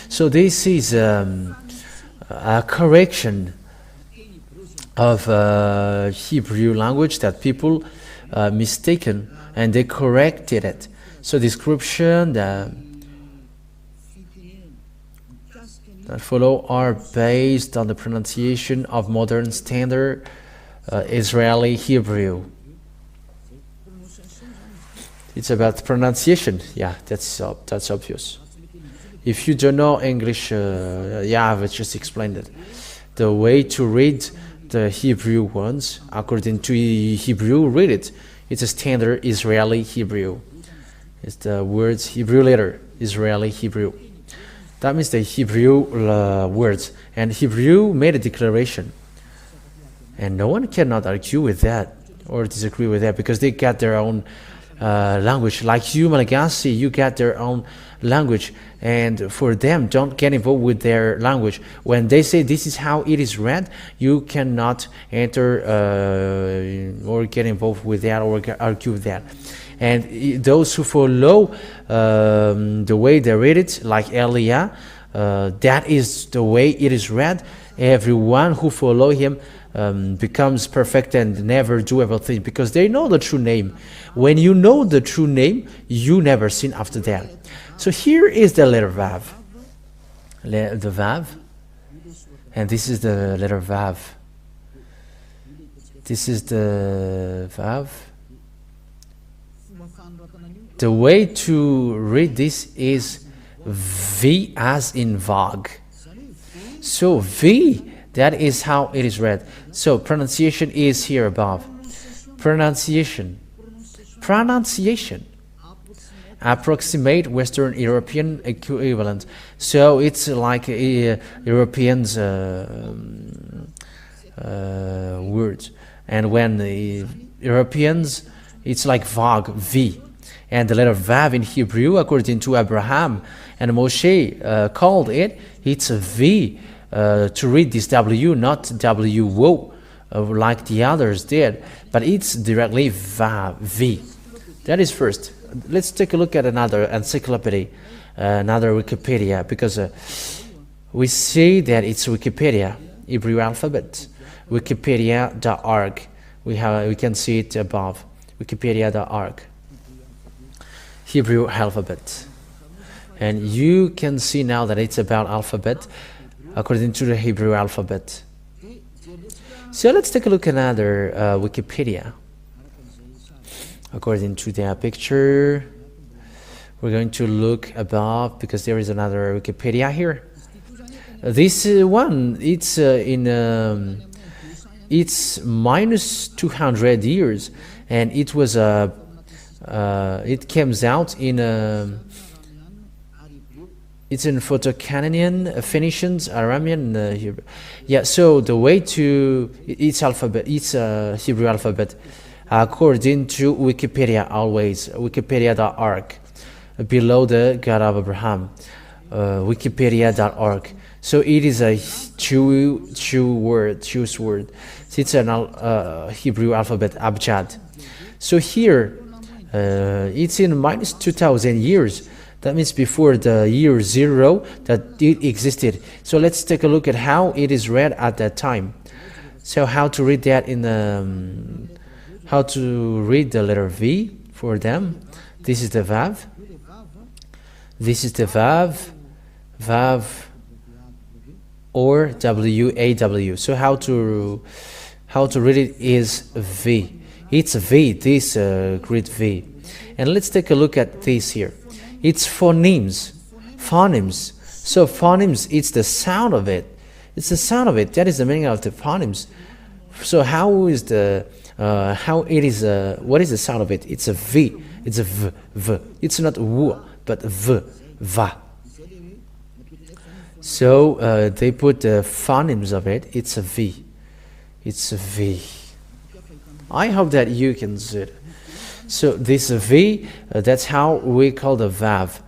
So this is a correction of Hebrew language that people mistaken, and they corrected it. So description that follow are based on the pronunciation of modern standard Israeli Hebrew. It's about pronunciation. Yeah, that's obvious. If you don't know English, Yahvah just explained it. The way to read the Hebrew ones, according to Hebrew, read it. It's a standard Israeli Hebrew. It's the words Hebrew letter, Israeli Hebrew. That means the Hebrew words. And Hebrew made a declaration. And no one cannot argue with that or disagree with that, because they got their own language. Like you, Malagasy, you got their own language. And for them, don't get involved with their language. When they say this is how it is read, you cannot enter or get involved with that or argue with that. And those who follow the way they read it, like Elia, that is the way it is read. Everyone who follow him becomes perfect and never do everything, because they know the true name. When you know the true name, you never sin after that. So here is the letter Vav. The Vav. And this is the letter Vav. This is the Vav. The way to read this is V as in Vag. So V, that is how it is read. So pronunciation is here above. Pronunciation. Approximate Western European equivalent. So it's like a Europeans words. And when the Europeans, it's like Vag, V. And the letter Vav in Hebrew, according to Abraham and Moshe called it, it's a V. To read this W, not W-O, like the others did, but it's directly Vav, V. That is first. Let's take a look at another encyclopedia, another Wikipedia, because we see that it's Wikipedia, Hebrew alphabet, wikipedia.org. We can see it above, wikipedia.org, Hebrew alphabet. And you can see now that it's about alphabet according to the Hebrew alphabet. So let's take a look at another Wikipedia. According to the picture, we're going to look above, because there is another Wikipedia here. This one, it's it's minus 200 years, and it was it comes out in it's in Proto-Canadian, Phoenicians, Aramean, Hebrew. Yeah. So the way to its alphabet, it's Hebrew alphabet, according to Wikipedia, always wikipedia.org, below the God of Abraham, wikipedia.org. So it is a Jewish word. It's an Hebrew alphabet, Abjad. So here, it's in minus 2,000 years. That means before the year 0 that it existed. So let's take a look at how it is read at that time. So how to read that in how to read the letter V for them. This is the Vav. This is the Vav. Vav or W-A-W. So how to read it is V. It's V, this great V. And let's take a look at this here. It's phonemes. Phonemes. So phonemes, it's the sound of it. It's the sound of it. That is the meaning of the phonemes. So how is the how it is what is the sound of it? It's a V. It's a V. V. It's not W, but V. Va. So they put the phonemes of it. It's a V. It's a V. I hope that you can see it. So this V, that's how we call the Vav.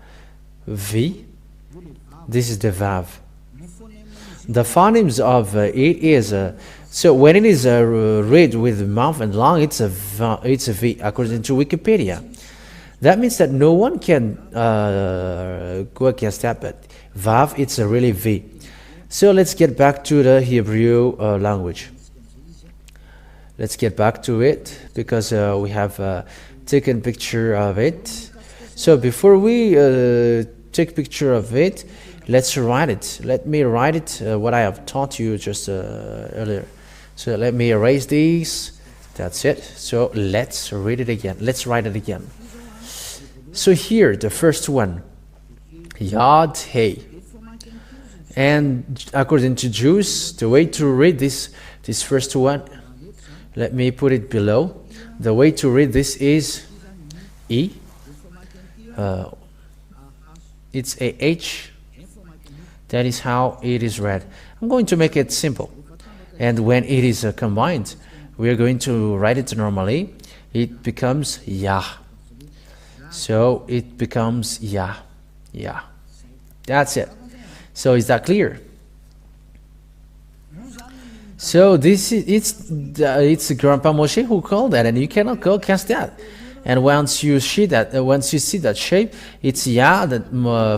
V. This is the Vav. The phonemes of it is so when it is read with mouth and lung, it's a V according to Wikipedia. That means that no one can go against that. But Vav, it's a really V. So let's get back to the Hebrew language. Let's get back to it, because we have taken picture of it. So before we take picture of it, let's write it. Let me write it, what I have taught you just earlier. So let me erase these. That's it. So let's read it again. Let's write it again. So here, the first one. Yahweh. And according to Jews, the way to read this first one, let me put it below. The way to read this is E. It's a H. That is how it is read. I'm going to make it simple. And when it is combined, we are going to write it normally. It becomes Yah. So it becomes Yah. Yah. That's it. So is that clear? So this is it's Grandpa Moshe who called that, and you cannot go against that. And once you see that shape, it's Yah that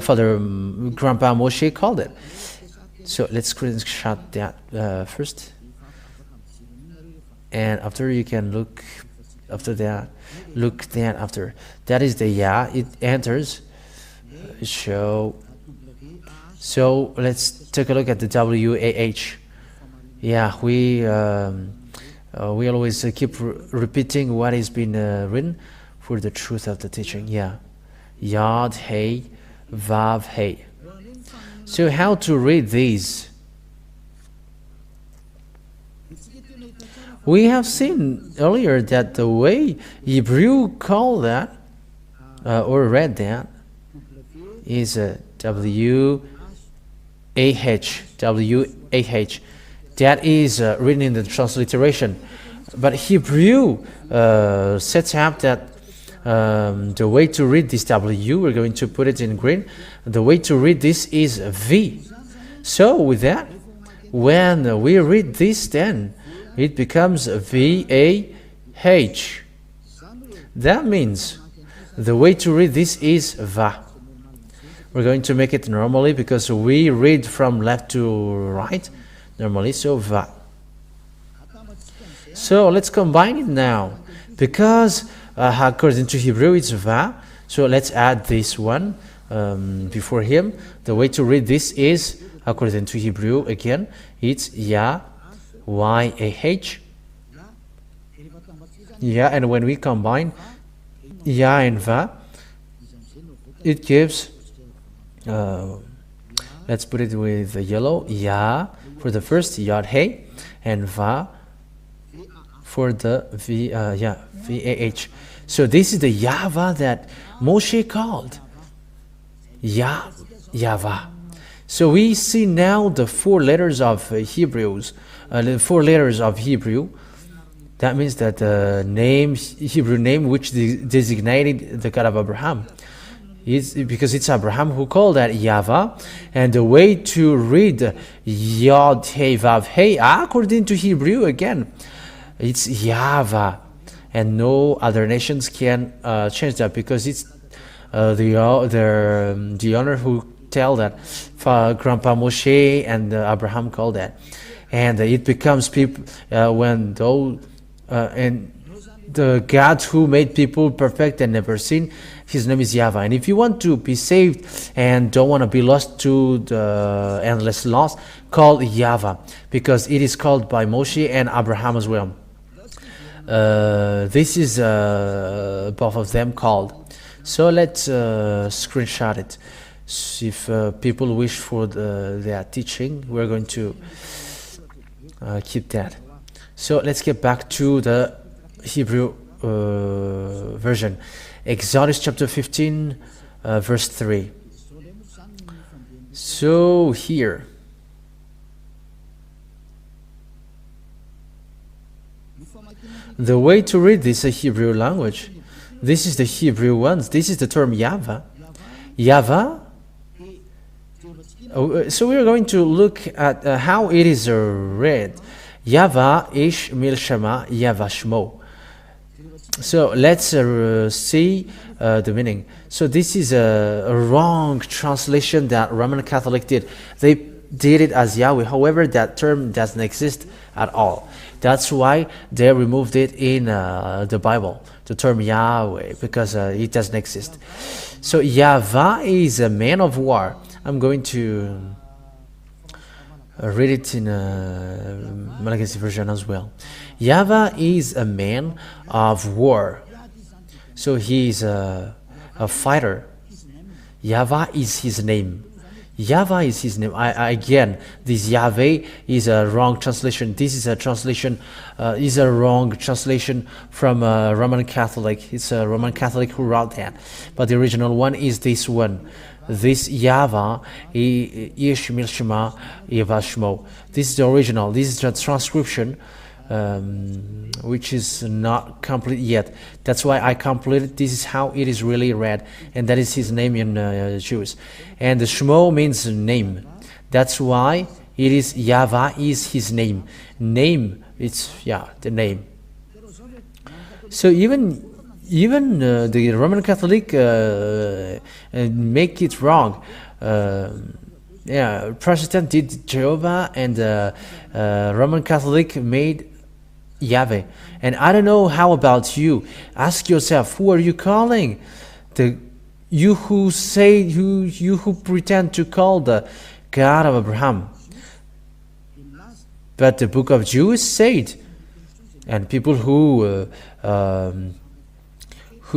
Father Grandpa Moshe called it. So let's screenshot that first, and after you can look after that. Look that after. That is the Yah. It enters. So let's take a look at the WAH. Yeah, we always keep repeating what has been written for the truth of the teaching. Yeah, Yod Hey Vav Hey. So how to read these? We have seen earlier that the way Hebrew call that or read that is W-A-H. That is written in the transliteration. But Hebrew sets up that the way to read this W, we're going to put it in green. The way to read this is V. So with that, when we read this, then it becomes V-A-H. That means the way to read this is Va. We're going to make it normally because we read from left to right normally, so Va. So let's combine it now. Because according to Hebrew it's Va, so let's add this one before him. The way to read this is, according to Hebrew again, it's Yah, Y-A-H. Yeah, and when we combine Yah and Va, it gives, let's put it with the yellow, Yah for the first, Yod Hey, and Va for the V-A-H. So this is the Yahvah that Moshe called. Yahvah. So we see now the four letters of Hebrews, the four letters of Hebrew. That means that the name, Hebrew name, which designated the God of Abraham, is because it's Abraham who called that Yahvah. And the way to read Yod Hey Vav Hey, according to Hebrew again, it's Yahvah, and no other nations can change that because it's the owner who tell that Grandpa Moshe and Abraham called that, and it becomes people when those and the God who made people perfect and never sin, his name is Yahvah. And if you want to be saved and don't want to be lost to the endless loss, call Yahvah, because it is called by Moshe and Abraham as well. This is both of them called. So let's screenshot it. If people wish for their teaching, we're going to keep that. So let's get back to the Hebrew version. Exodus chapter 15, verse 3. So here, the way to read this Hebrew language, this is the Hebrew ones. This is the term Yahvah. Yahvah. So we are going to look at how it is read. Yahvah ish milshama Yahvah shmo. So let's see the meaning. So this is a wrong translation that Roman Catholic did. They did it as Yahweh. However, that term doesn't exist at all. That's why they removed it in the Bible, the term Yahweh, because it doesn't exist. So Yahvah is a man of war. I'm going to read it in Malagasy version as well. Yahvah is a man of war. So he is a fighter. Yahvah is his name. Yahvah is his name. Again, this Yahweh is a wrong translation. This is a translation, is a wrong translation from Roman Catholic. It's a Roman Catholic who wrote that. But the original one is this one. This Yahvah, Yeshmil Shema, Yahvah Shmo. This is the original. This is the transcription, which is not complete yet. That's why I completed. This is how it is really read, and that is his name in Jewish. And the Shmo means name. That's why it is Yahvah is his name. Name, it's the name. So even the Roman Catholic make it wrong. Protestant did Jehovah, and Roman Catholic made Yahweh. And I don't know how about you. Ask yourself, who are you calling? You who pretend to call the God of Abraham. But the book of Jews said, and people who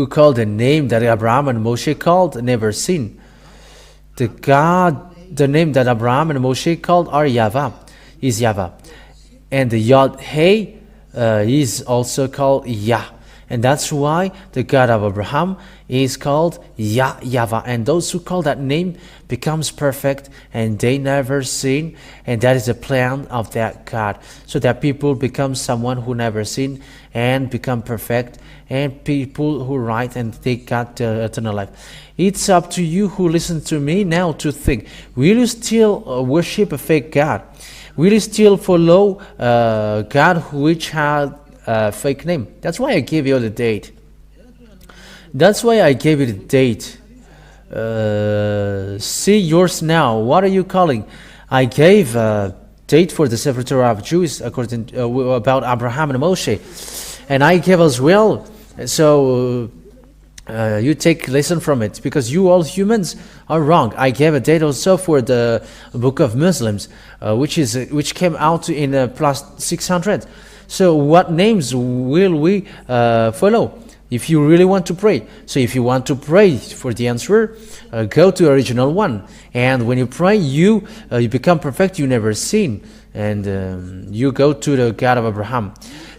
called the name that Abraham and Moshe called never seen. The name that Abraham and Moshe called are Yahvah, is Yahvah. And the Yod-Heh is also called Yah. And that's why the God of Abraham is called Yahvah. And those who call that name becomes perfect, and they never sin. And that is the plan of that God. So that people become someone who never sin and become perfect. And people who write and they got eternal life. It's up to you who listen to me now to think. Will you still worship a fake God? Will you still follow God which had a fake name? That's why I gave you the date. That's why I gave you the date. See yours now. What are you calling? I gave a date for the Sepher Torah of Jews according about Abraham and Moshe, and I gave as well. So you take lesson from it, because you all humans are wrong. I gave a date also for the book of Muslims, which came out in plus 600. So what names will we follow if you really want to pray? So if you want to pray for the answer, go to original one. And when you pray, you become perfect. You never sin, and you go to the God of Abraham.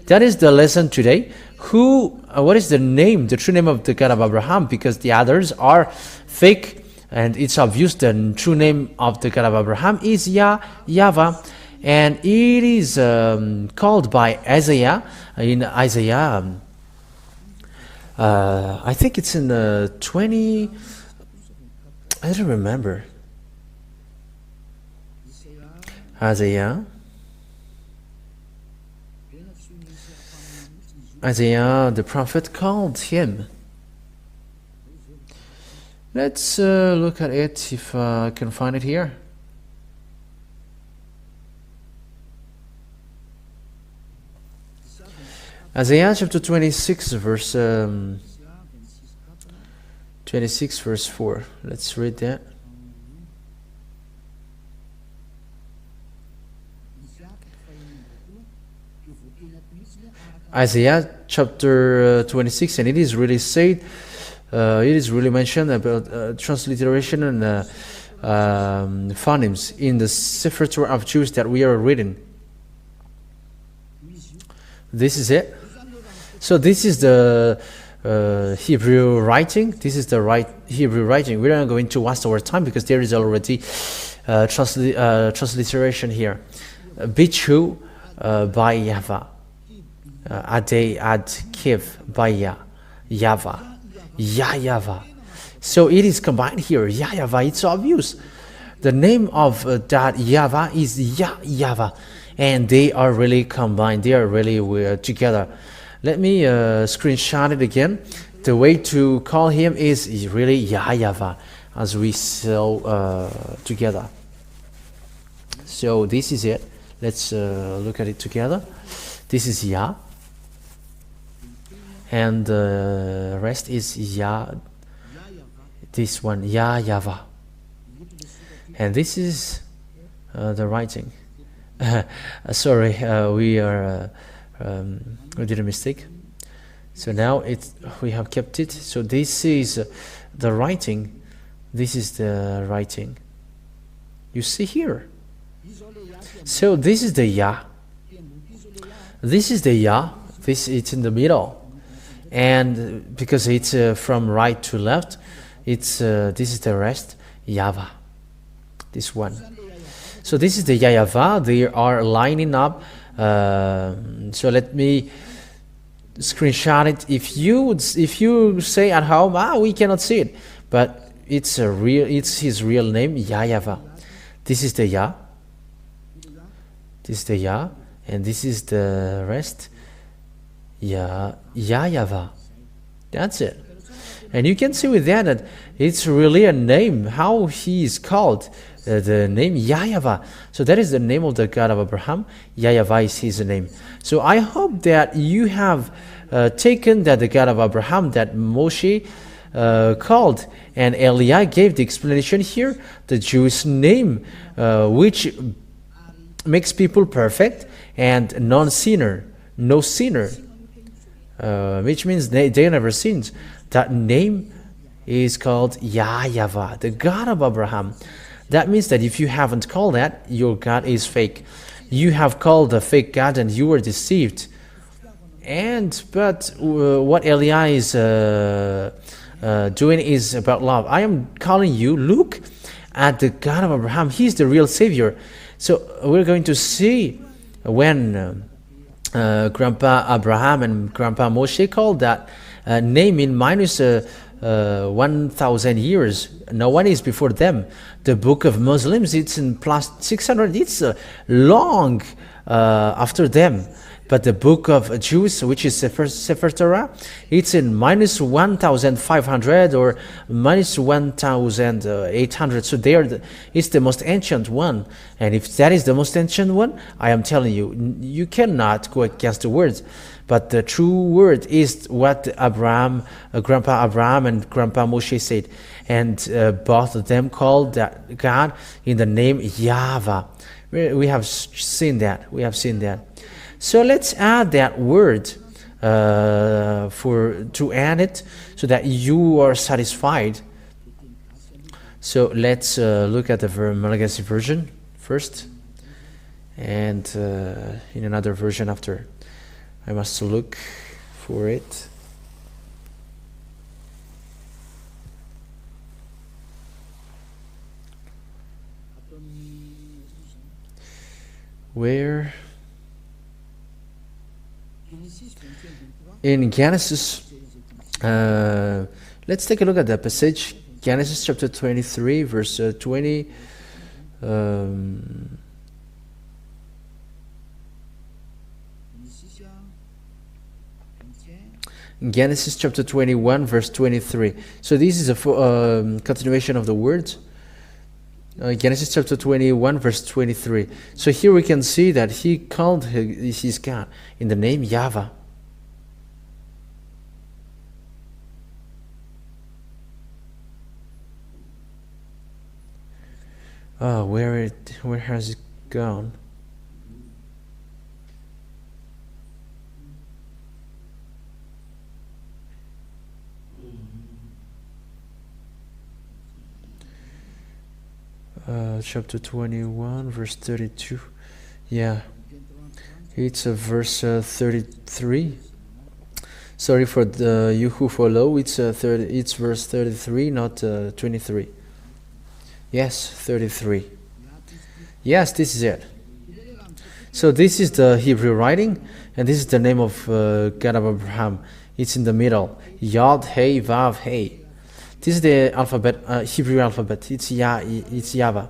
That is the lesson today. What is the name, the true name of the God of Abraham? Because the others are fake, and it's obvious the true name of the God of Abraham is Yahvah, and it is called by Isaiah in Isaiah. I think it's in 20. I don't remember. Isaiah, the prophet, called him. Let's look at it if I can find it here. Isaiah chapter 26, verse 26, verse 4. Let's read that. Isaiah chapter 26, and it is really said, it is really mentioned about transliteration and phonemes in the Sepher Torah of Jews that we are reading. This is it. So this is the Hebrew writing. This is the right Hebrew writing. We're not going to waste our time because there is already transliteration here. Bichu by Yahvah. Adei ad kiv by Yahvah. Yahvah. So it is combined here. Yahvah. It's obvious. The name of that Yahvah is Yahvah, and they are really combined. They are really together. Let me screenshot it again. The way to call him is really Yahvah, as we saw together. So this is it. Let's look at it together. This is Yah, and the rest is Yah. This one, Yahvah, and this is the writing. Sorry, we did a mistake. So now we have kept it. So this is the writing This is the writing. You see here. So this is the Yah. This is the Yah. It's in the middle. And because it's from right to left, this is the rest, Yahvah. This one. So this is the Yahvah. They are lining up. So let me screenshot it. If you say at home, we cannot see it, but it's his real name, Yahvah. This is the Yah. This is the Yah, and this is the rest, Yahvah. That's it. And you can see with that it's really a name, how he is called, the name Yahvah. So that is the name of the God of Abraham. Yahvah is his name. So I hope that you have taken that the God of Abraham that Moshe called, and Eliah gave the explanation here, the Jewish name, which makes people perfect and non-sinner, no sinner, which means they never sinned. That name is called Yahvah, the God of Abraham. That means that if you haven't called that, your God is fake. You have called a fake God and you were deceived. But what Eliah is doing is about love. I am calling you, look at the God of Abraham. He's the real Savior. So we're going to see when Grandpa Abraham and Grandpa Moshe called that name in minus 1,000 years. No one is before them. The book of Muslims, it's in plus 600. It's long after them. But the book of Jews, which is Sepher Torah, it's in minus 1,500 or minus 1,800. So it's the most ancient one. And if that is the most ancient one, I am telling you, you cannot go against the words. But the true word is what Grandpa Abraham and Grandpa Moshe said. And both of them called that God in the name Yahvah. We have seen that. So let's add that word to add it so that you are satisfied. So let's look at the Malagasy version first, and in another version after. I must look for it. Where? In Genesis, let's take a look at the passage. Genesis chapter 23, verse 20. Genesis chapter 21, verse 23. So this is a continuation of the words. Genesis chapter 21, verse 23. So here we can see that he called his God in the name Yahvah. Where has it gone? Chapter 21, verse 32. Yeah, it's verse 33. Sorry for you who follow. It's verse 33, not 23. Yes, 33. Yes, this is it. So this is the Hebrew writing, and this is the name of God of Abraham. It's in the middle. Yod, Hey, Vav, Hey. This is the alphabet, Hebrew alphabet. It's Yahvah.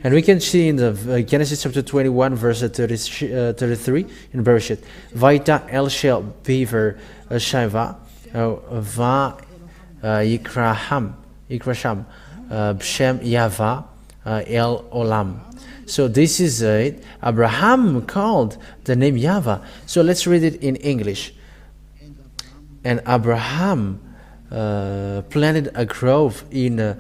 And we can see in the Genesis chapter 21, verse 33 in Bereshit. Vaita El Shel Beaver Shaiva Va Yikrasham B'Shem Yahvah El Olam. So this is it. Abraham called the name Yahvah. So let's read it in English. And Abraham planted a grove in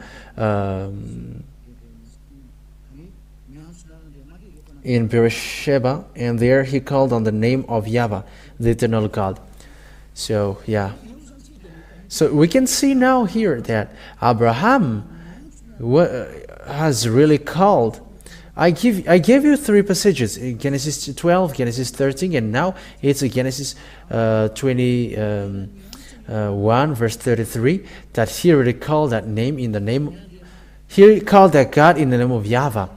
Beersheba, and there he called on the name of Yahvah, the eternal God. So yeah. So we can see now here that Abraham has really called. I gave you 3 passages, Genesis 12, Genesis 13, and now it's Genesis 21, verse 33, that he already called that name in the name. He called that God in the name of Yahvah.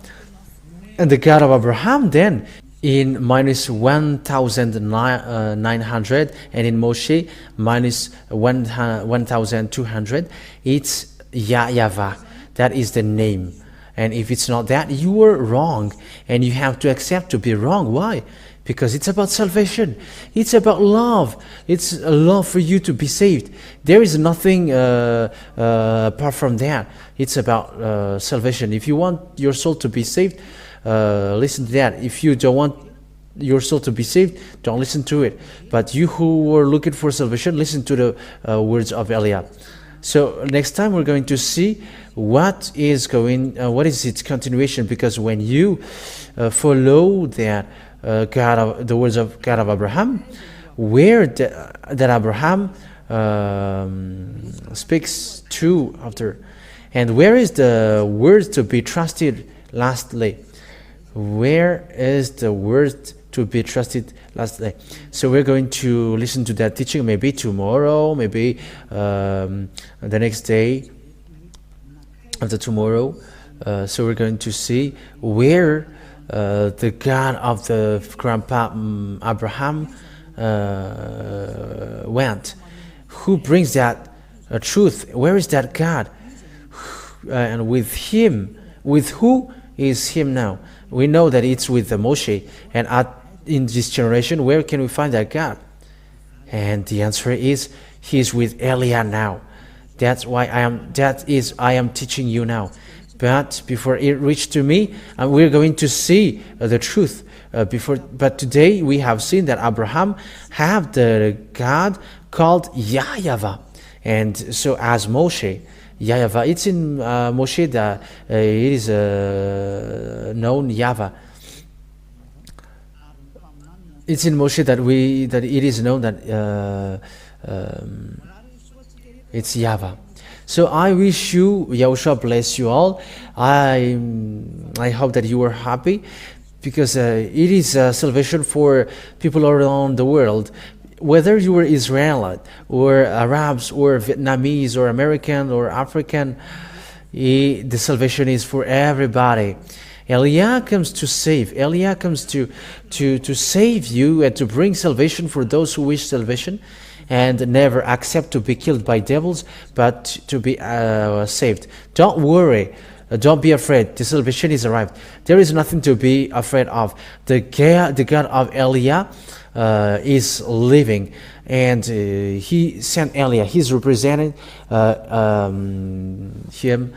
And the God of Abraham then in minus 1,900, and in Moshe minus 1,200, it's Yahvah. That is the name. And if it's not that, you are wrong. And you have to accept to be wrong. Why? Because it's about salvation. It's about love. It's a love for you to be saved. There is nothing apart from that. It's about salvation. If you want your soul to be saved, listen to that. If you don't want your soul to be saved, don't listen to it. But you who are looking for salvation, listen to the words of Eliah. So next time we're going to see what is its continuation, because when you follow that the words of God of Abraham, where that Abraham speaks to after, and where is the word to be trusted lastly? Where is the word to be trusted lastly? So we're going to listen to that teaching maybe tomorrow, maybe the next day after tomorrow. So we're going to see where the God of the grandpa Abraham went. Who brings that truth? Where is that God? And with him, with who is him now? We know that it's with the Moshe. And in this generation, where can we find that God? And the answer is, he is with Eliah now. That's why I am teaching you now. But before it reached to me, we're going to see the truth. But today we have seen that Abraham have the God called Yahvah, and so as Moshe, Yahvah. It's in Moshe that it is known Yahvah. It's in Moshe that it is known that it's Yahvah. So I wish you, YAHOSHUAH bless you all. I hope that you are happy, because it is salvation for people around the world. Whether you are Israelite or Arabs or Vietnamese or American or African, the salvation is for everybody. Eliah comes to save. Eliah comes to save you and to bring salvation for those who wish salvation and never accept to be killed by devils, but to be saved. Don't worry. Don't be afraid. The salvation is arrived. There is nothing to be afraid of. The God of Eliah is living, and he sent Eliah. He's representing him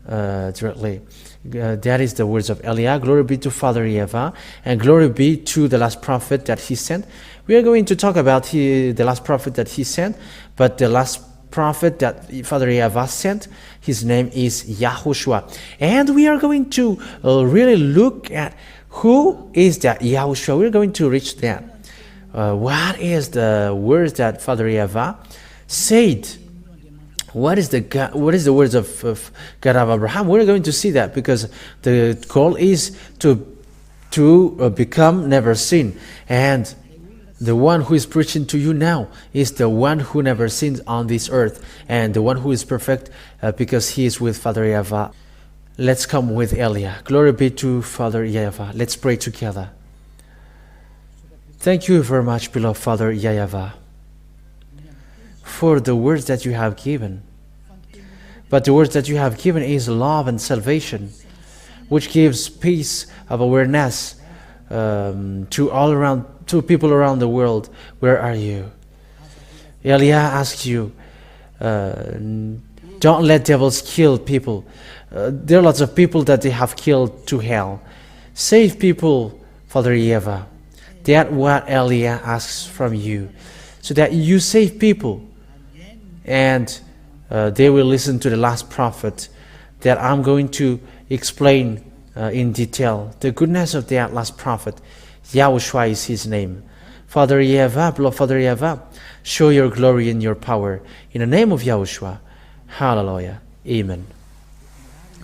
directly. That is the words of Eliah. Glory be to Father Yahvah, and glory be to the last prophet that he sent. We are going to talk about the last prophet that he sent, but the last prophet that Father Yahvah sent, his name is YAHOSHUAH. And we are going to really look at who is that YAHOSHUAH. We're going to reach that. What is the words that Father Yahvah said? What is the words of God of Abraham? We're going to see that, because the goal is to become never sin. And the one who is preaching to you now is the one who never sinned on this earth, and the one who is perfect because he is with Father Yahvah. Let's come with Eliah. Glory be to Father Yahvah. Let's pray together. Thank you very much, beloved Father Yahvah, for the words that you have given. But the words that you have given is love and salvation, which gives peace of awareness to people around the world. Where are you? Eliah asked you, don't let devils kill people. There are lots of people that they have killed to hell. Save people, Father Yahvah. That's what Eliah asks from you, so that you save people, and they will listen to the last prophet that I'm going to explain in detail. The goodness of that last prophet, YAHOSHUAH is his name. Father Yahvah, beloved Father Yahvah, show your glory and your power. In the name of YAHOSHUAH, hallelujah, amen.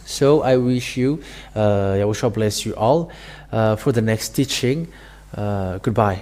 So I wish you, YAHOSHUAH bless you all for the next teaching. Goodbye.